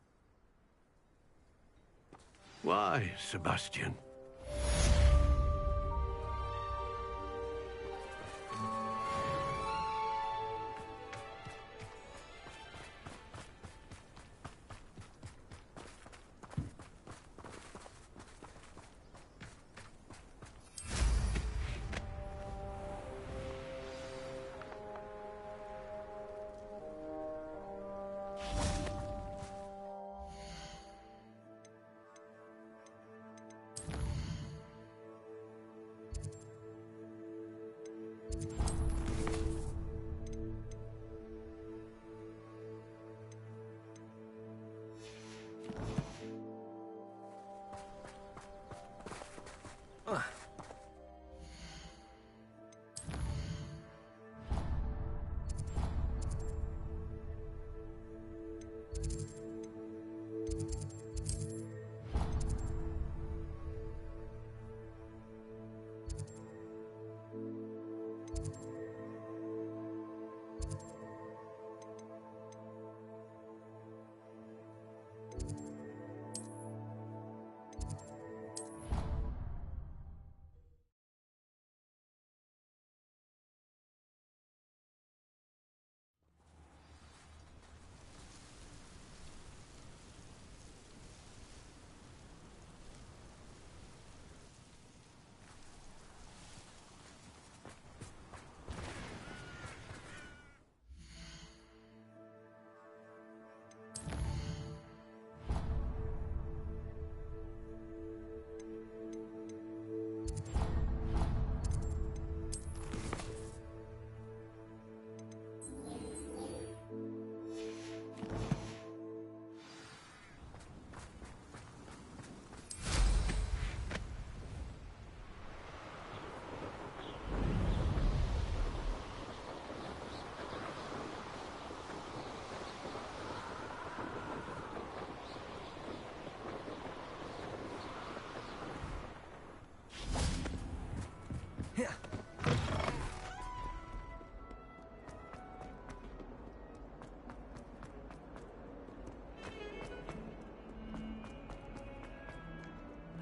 Why, Sebastian?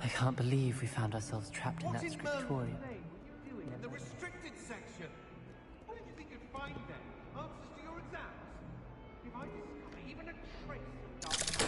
I can't believe we found ourselves trapped in that scriptorium. The restricted section. What did you think you'd find there? Answers to your exams? If I discover even a trace of dark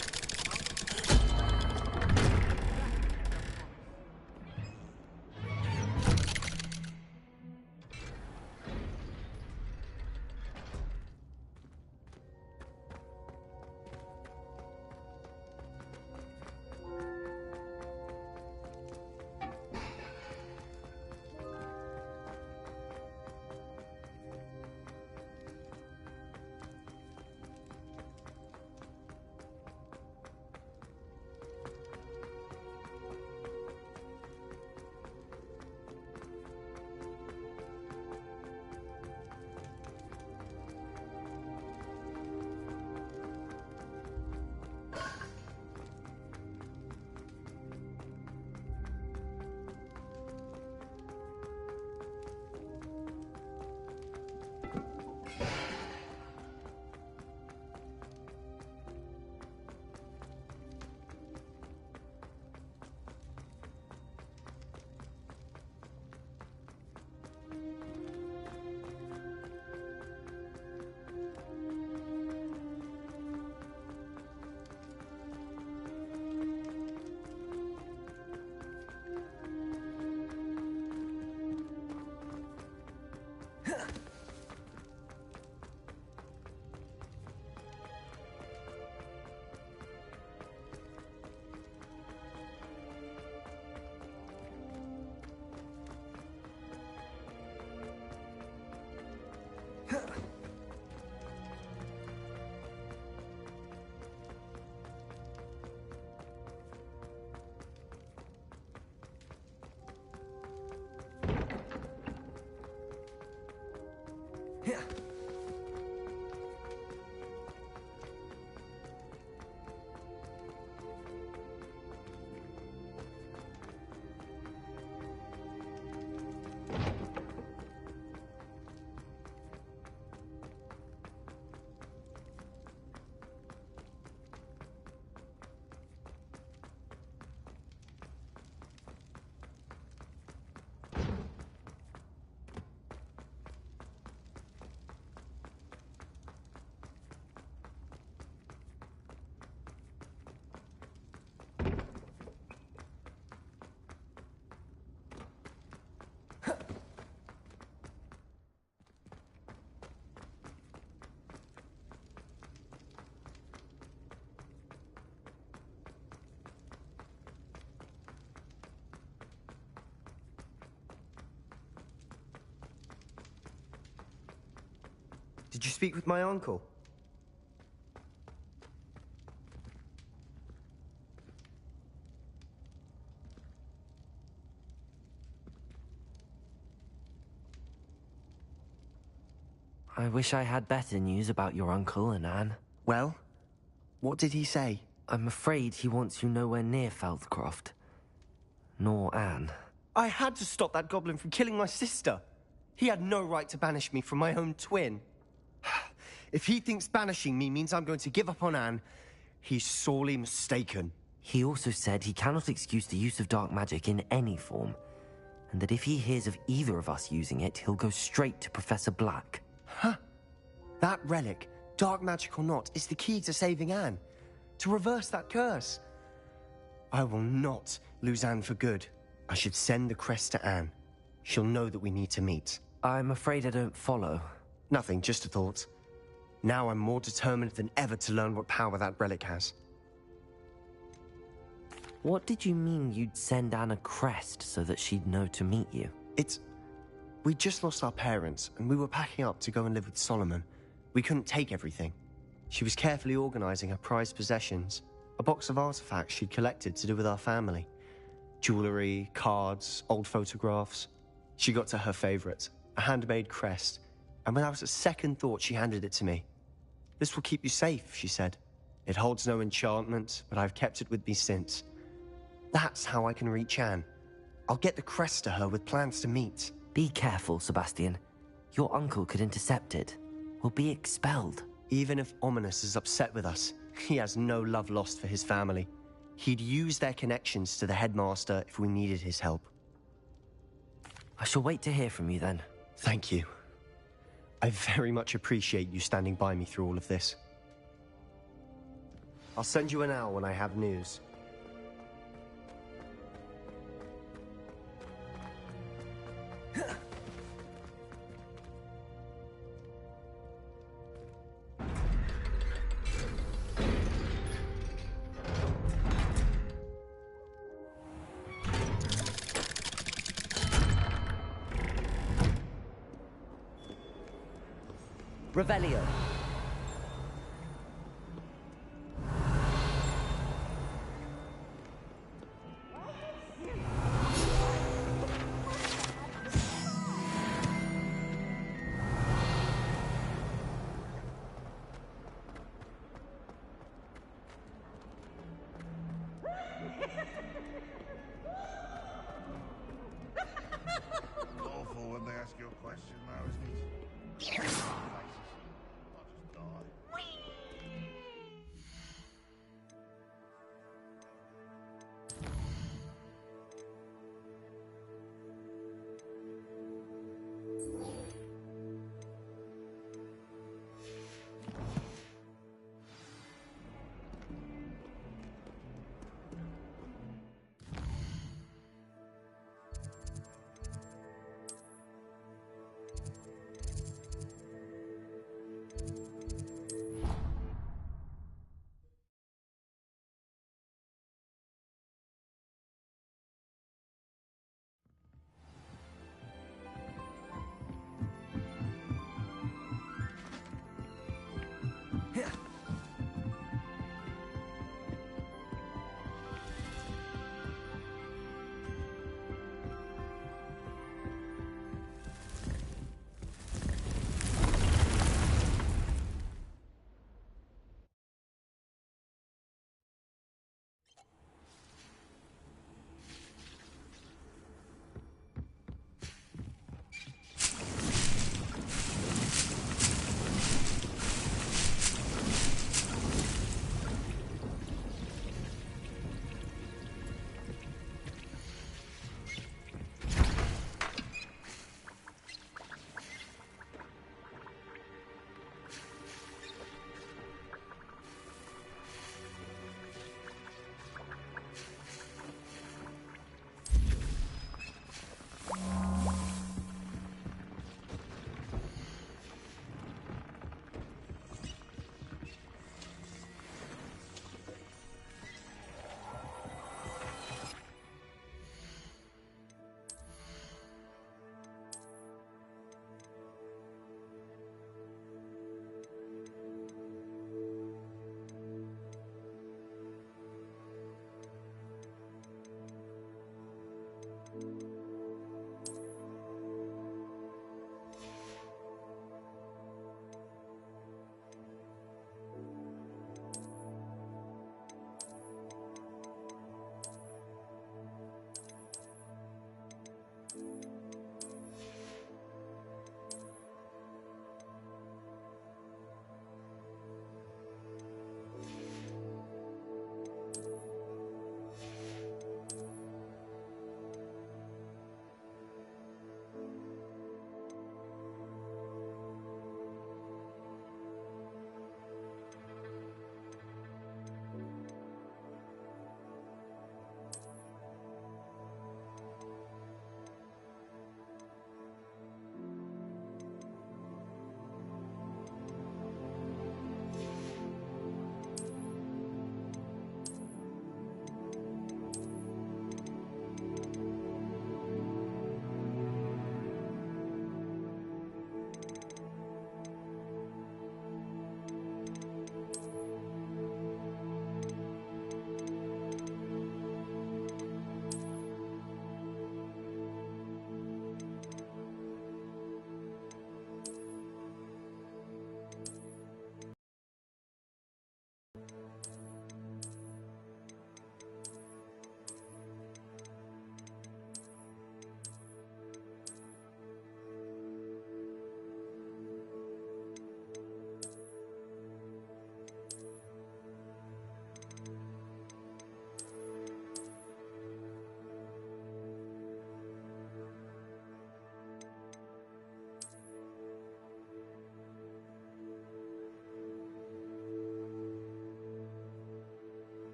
Did you speak with my uncle? I wish I had better news about your uncle and Anne. Well, what did he say? I'm afraid he wants you nowhere near Feldcroft. Nor Anne. I had to stop that goblin from killing my sister. He had no right to banish me from my own twin. If he thinks banishing me means I'm going to give up on Anne, he's sorely mistaken. He also said he cannot excuse the use of dark magic in any form, and that if he hears of either of us using it, he'll go straight to Professor Black. Huh? That relic, dark magic or not, is the key to saving Anne. To reverse that curse. I will not lose Anne for good. I should send the crest to Anne. She'll know that we need to meet. I'm afraid I don't follow. Nothing, just a thought. Now I'm more determined than ever to learn what power that relic has. What did you mean you'd send Anne a crest so that she'd know to meet you? We just lost our parents, and we were packing up to go and live with Solomon. We couldn't take everything. She was carefully organizing her prized possessions, a box of artifacts she'd collected to do with our family. Jewelry, cards, old photographs. She got to her favorite, a handmade crest, and without a second thought, she handed it to me. This will keep you safe, she said. It holds no enchantment, but I've kept it with me since. That's how I can reach Anne. I'll get the crest to her with plans to meet. Be careful, Sebastian. Your uncle could intercept it. We'll be expelled. Even if Ominous is upset with us, he has no love lost for his family. He'd use their connections to the headmaster if we needed his help. I shall wait to hear from you then. Thank you. I very much appreciate you standing by me through all of this. I'll send you an owl when I have news. Revelio. Awful when they ask you a question, now, isn't it?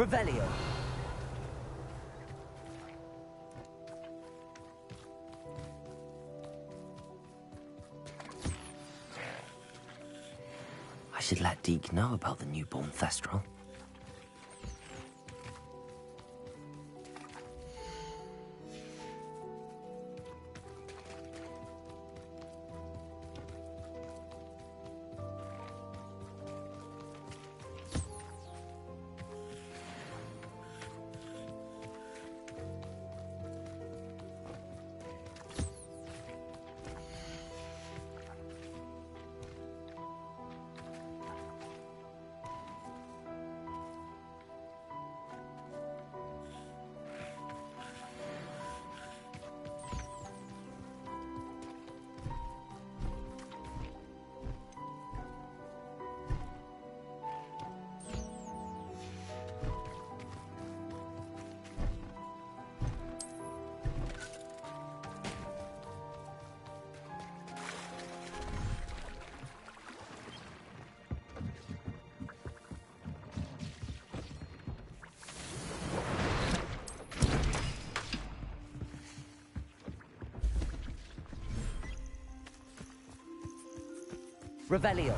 Revelio. I should let Deke know about the newborn Thestral. Revelio.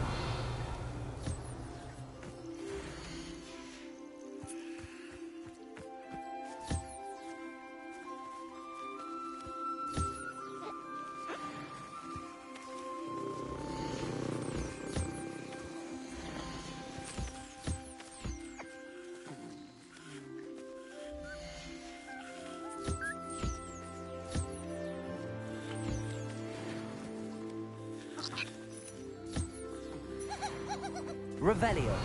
Revelio.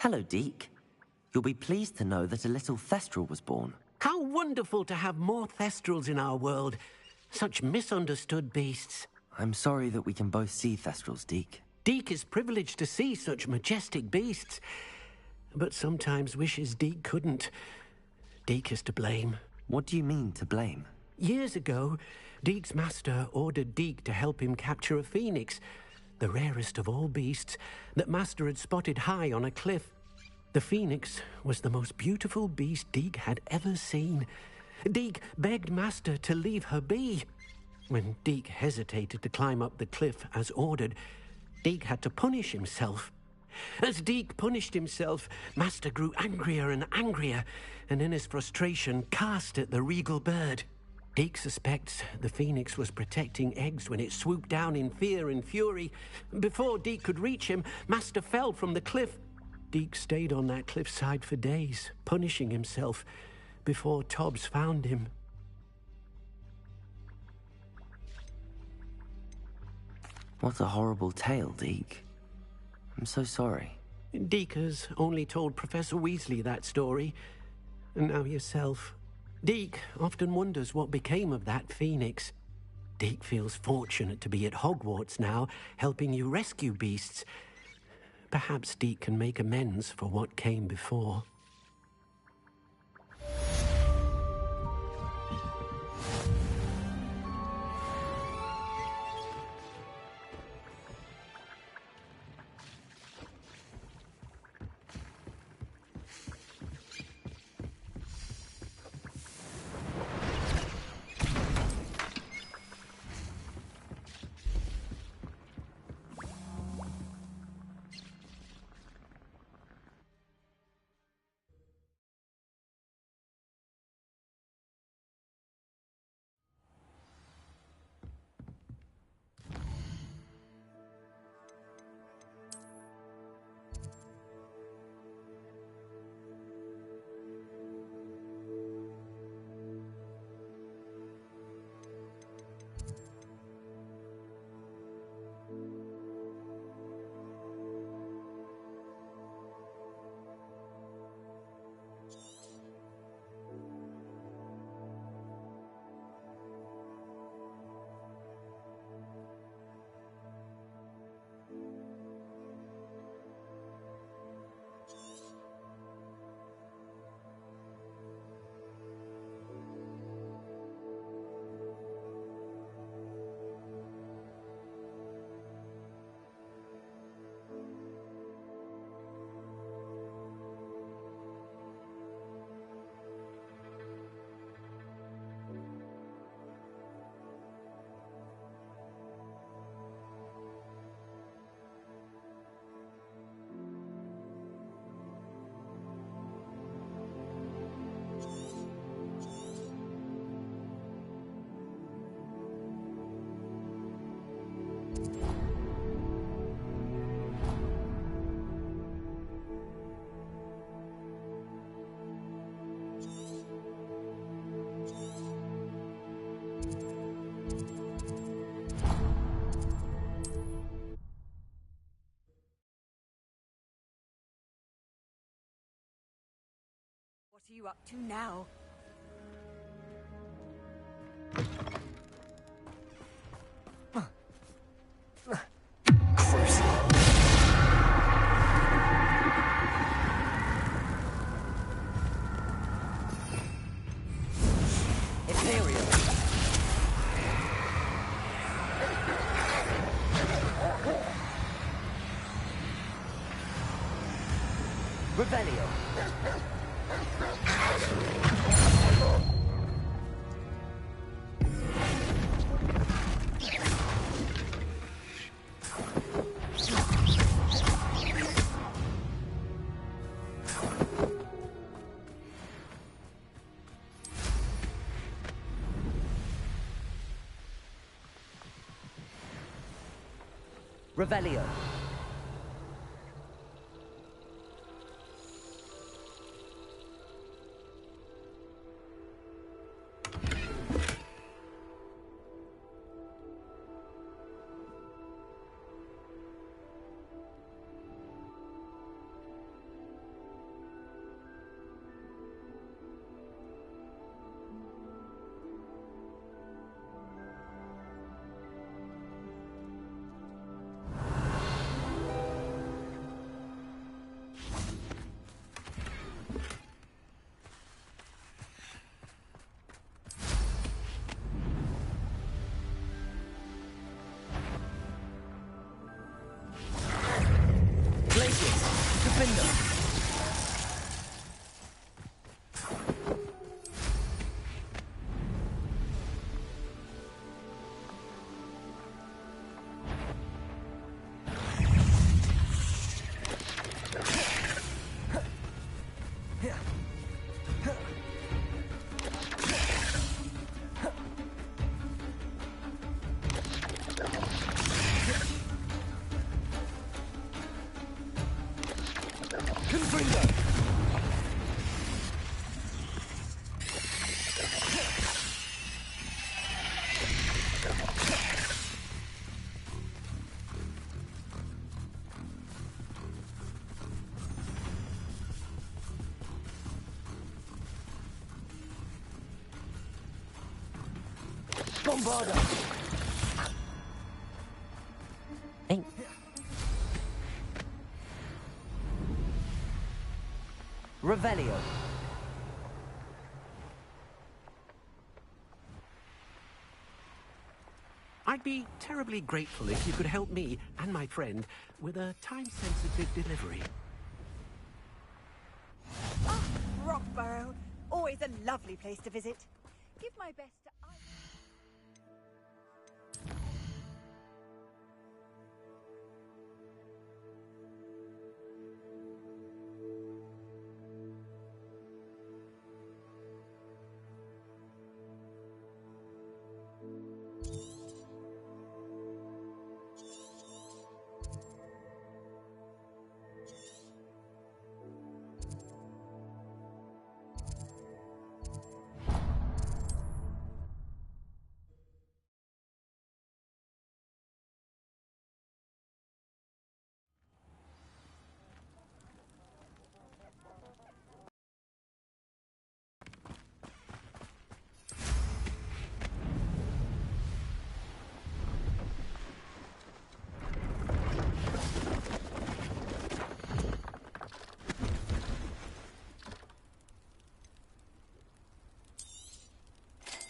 Hello, Deke. You'll be pleased to know that a little Thestral was born. How wonderful to have more Thestrals in our world. Such misunderstood beasts. I'm sorry that we can both see Thestrals, Deke. Deke is privileged to see such majestic beasts, but sometimes wishes Deke couldn't. Deke is to blame. What do you mean, to blame? Years ago, Deke's master ordered Deke to help him capture a phoenix, the rarest of all beasts, that Master had spotted high on a cliff. The phoenix was the most beautiful beast Deke had ever seen. Deke begged Master to leave her be. When Deke hesitated to climb up the cliff as ordered, Deke had to punish himself. As Deke punished himself, Master grew angrier and angrier, and in his frustration cast at the regal bird. Deke suspects the phoenix was protecting eggs when it swooped down in fear and fury. Before Deke could reach him, Master fell from the cliff. Deke stayed on that cliffside for days, punishing himself, before Tobbs found him. What a horrible tale, Deke. I'm so sorry. Deke has only told Professor Weasley that story, and now yourself. Deke often wonders what became of that phoenix. Deke feels fortunate to be at Hogwarts now, helping you rescue beasts. Perhaps Deke can make amends for what came before. What are you up to now? Revelio. Revelio. Bombarda! Hey. Revelio. I'd be terribly grateful if you could help me and my friend with a time-sensitive delivery. Ah, Rockborough. Always a lovely place to visit. Give my best to...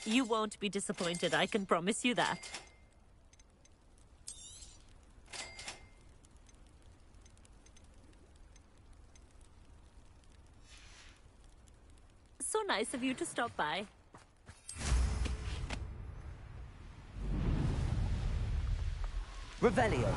You won't be disappointed, I can promise you that. So nice of you to stop by. Revelio.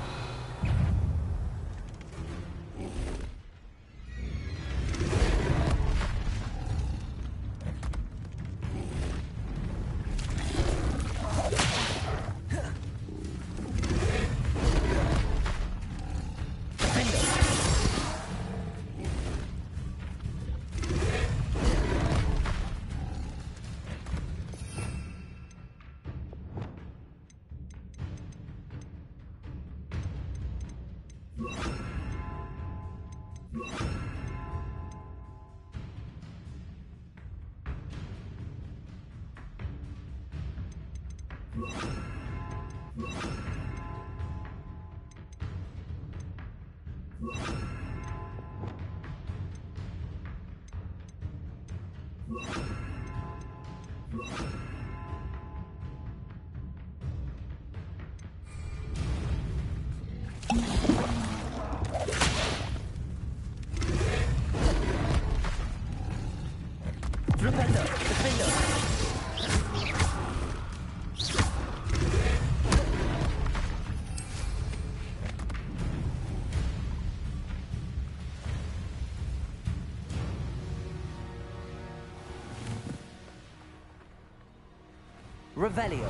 Revelio.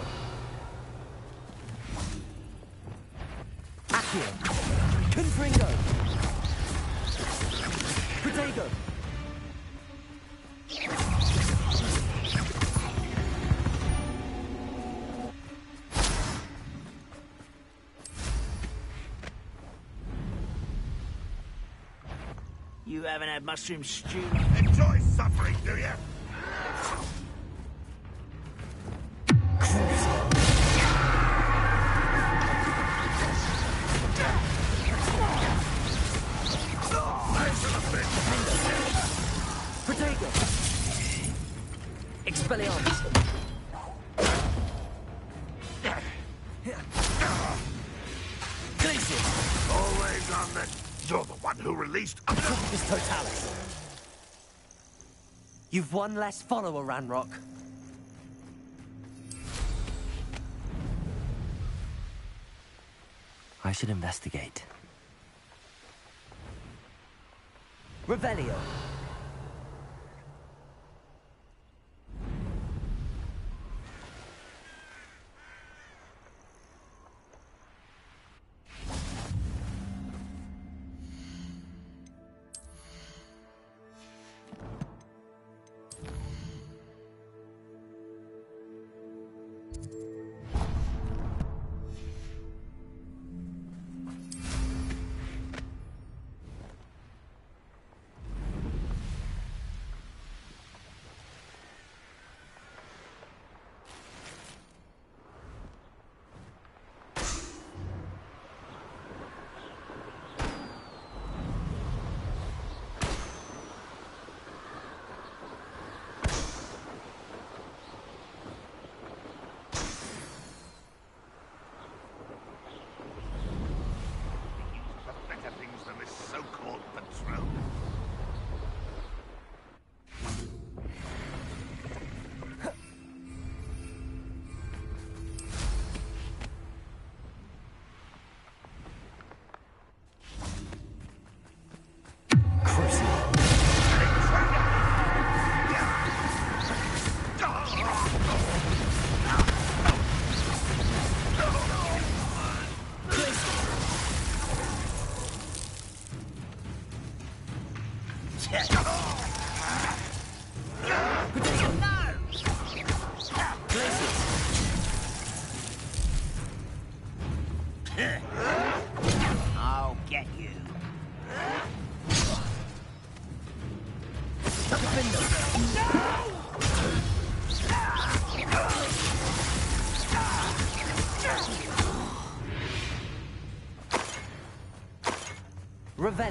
Accio. Confringo. Protego. You haven't had mushroom stew. Enjoy suffering, do you? Protego. Expelliarmus. Glacius. Always on the... You're the one who released... Corpus Totalis. You've one less follower, Ranrock. I should investigate. Revelio.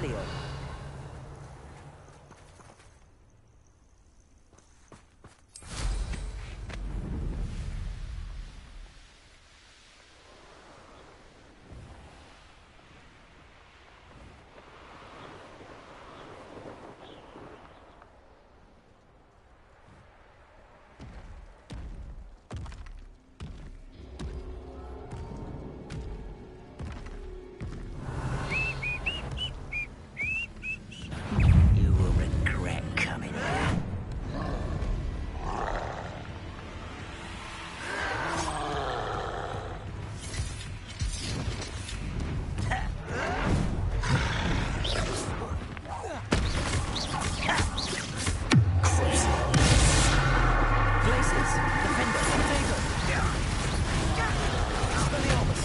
Revelio. You will regret coming here. Glaciers, Defender, Potato. Expelliarmus.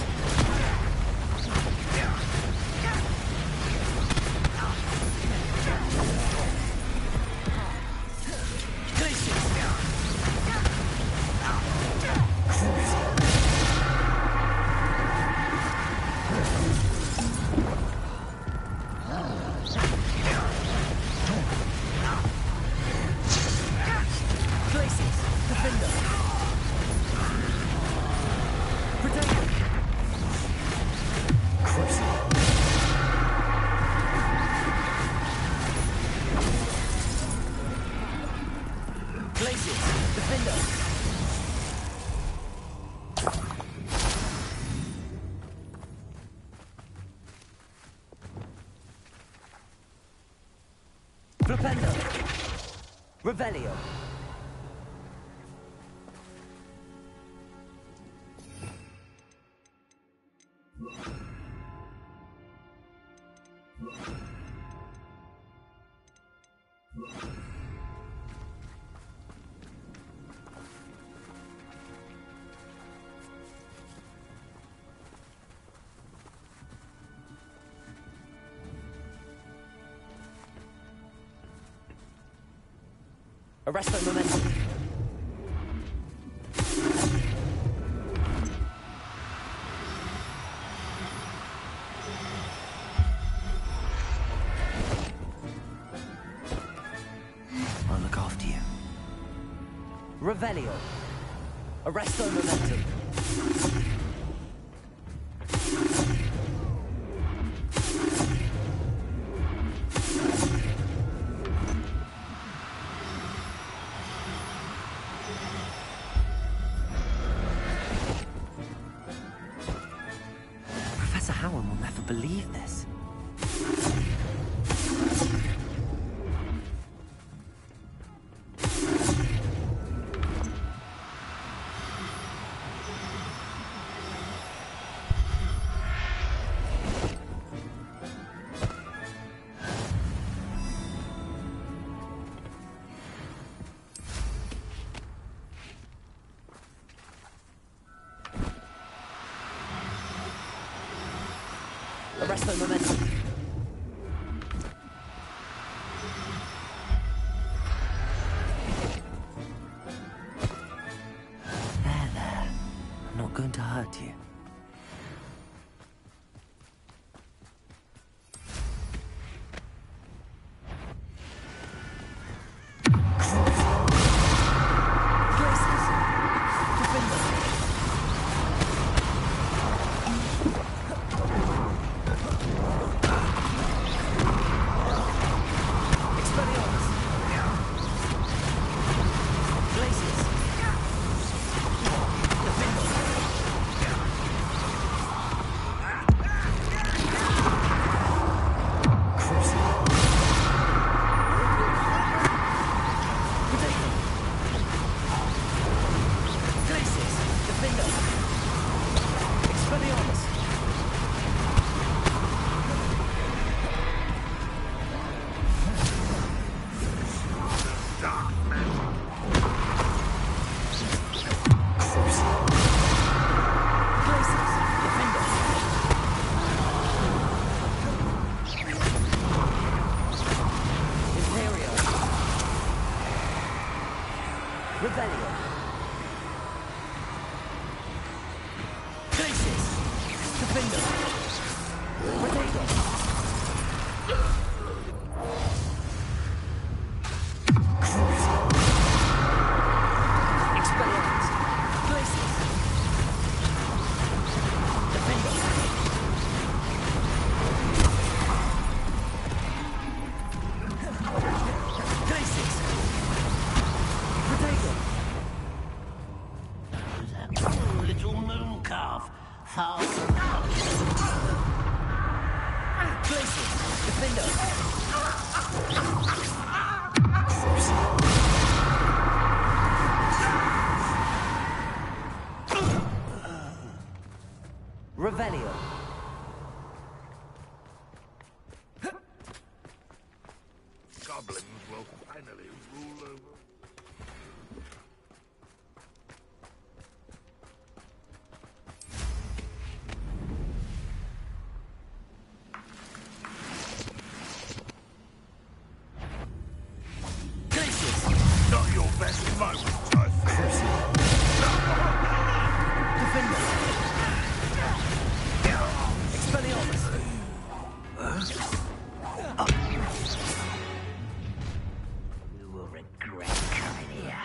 Glaciers, Defender. Protector. Glaciers, Defender. Flipendo. Revelio. Arresto momentum. I'll look after you. Revelio. Arresto momentum. Professor Howard will never believe this. Arresto momentum. There. I'm not going to hurt you. Glaciers. Defender. Expelliarmus. Glaciers. Defender. Potato. Glaciers. Defender. Expelliarmus. Dark magic. Glaciers. Defender. Imperio. Revelio. Glaciers. Defender. Potato. Glacius, defend us! Revelio. Goblins will finally rule over. Not your best moment, I fear. You will regret coming here.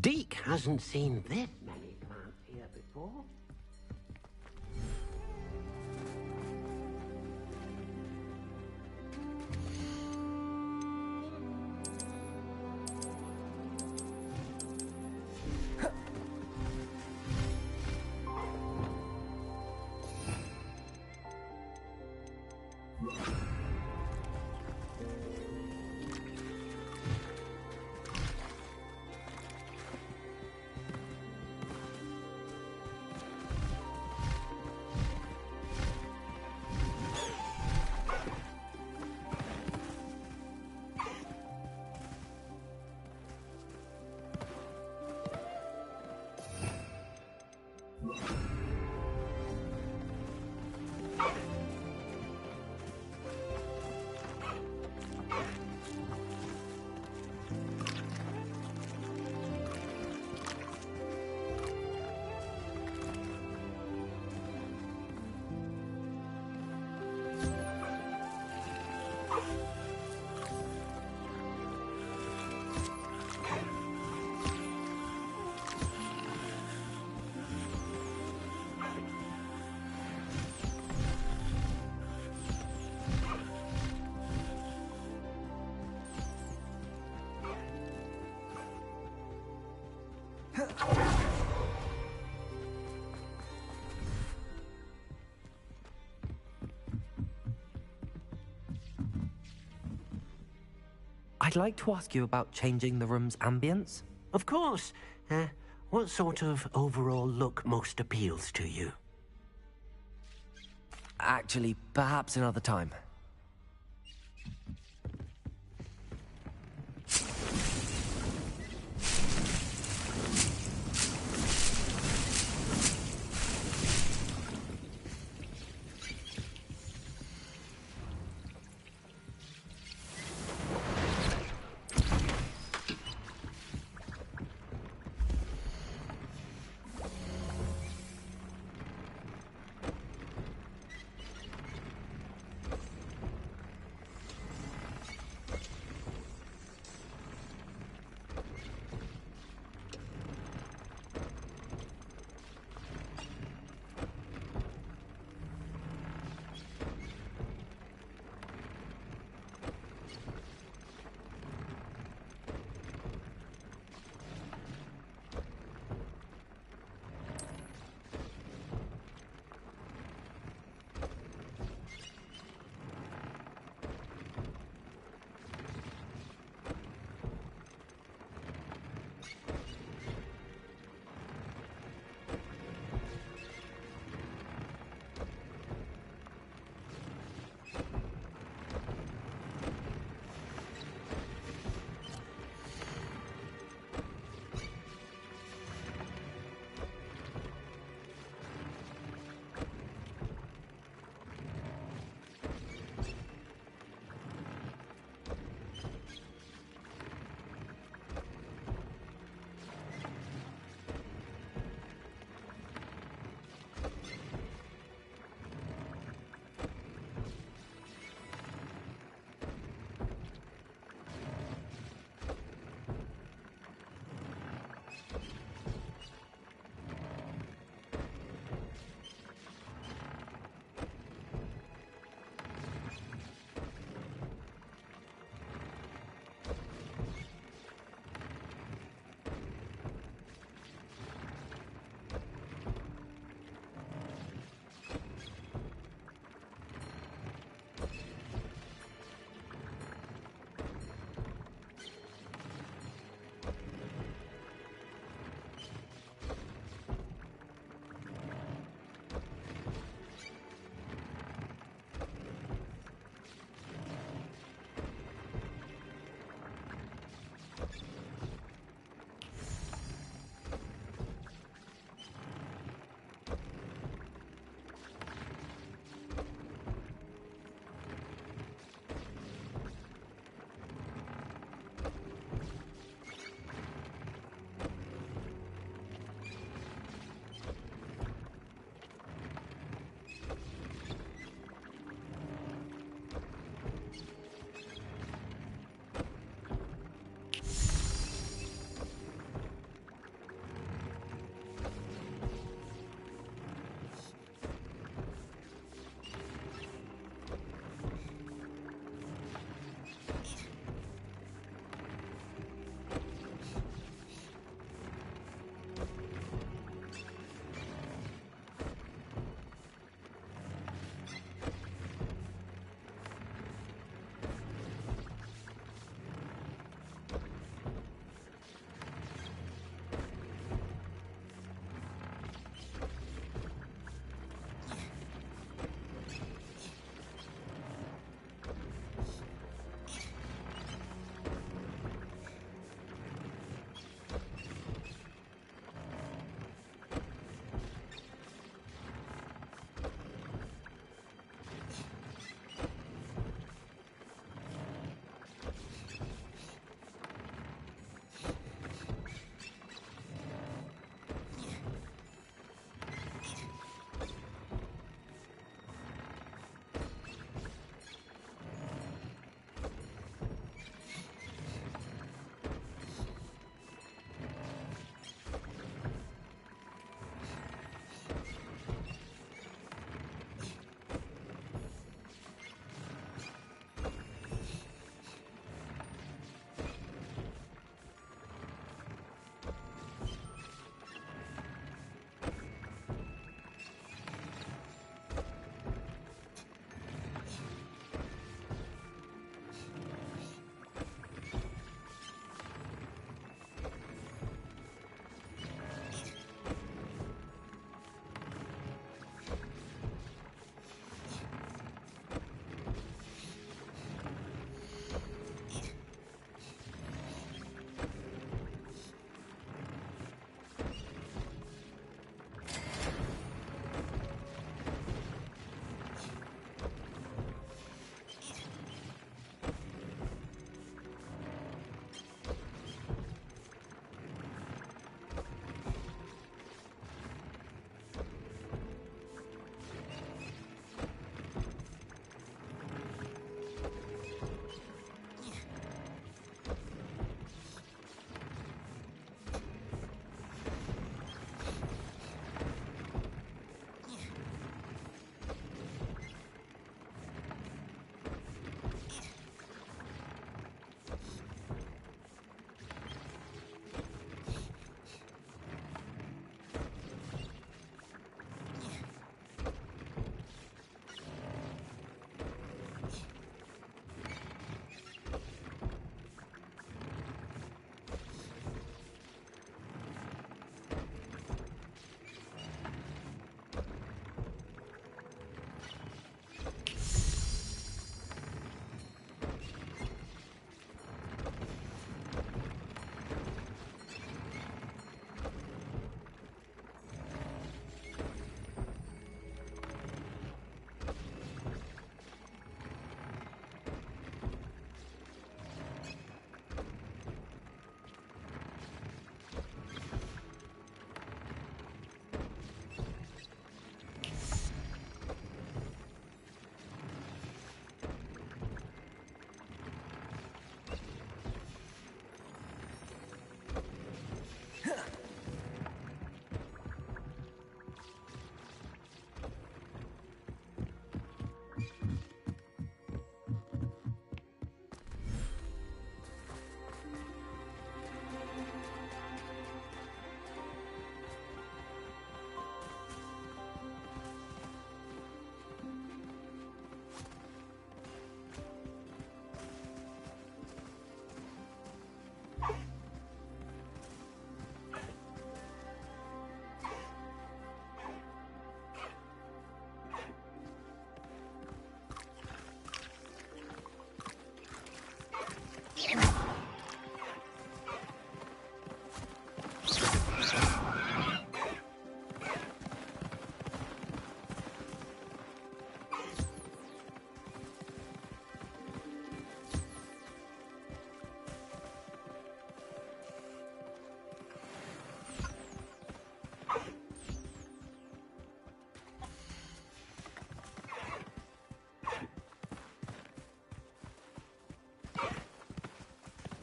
Deke hasn't seen this many plants here before. I'd like to ask you about changing the room's ambience. Of course. What sort of overall look most appeals to you? Actually, perhaps another time.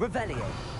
Revelio.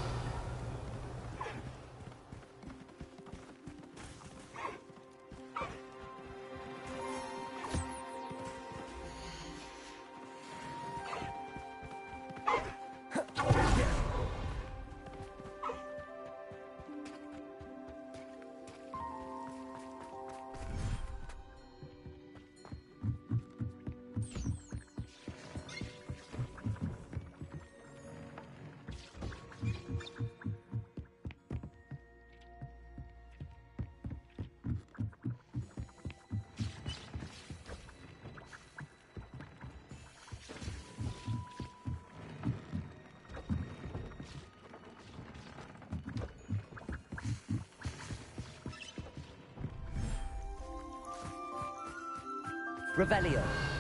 Revelio.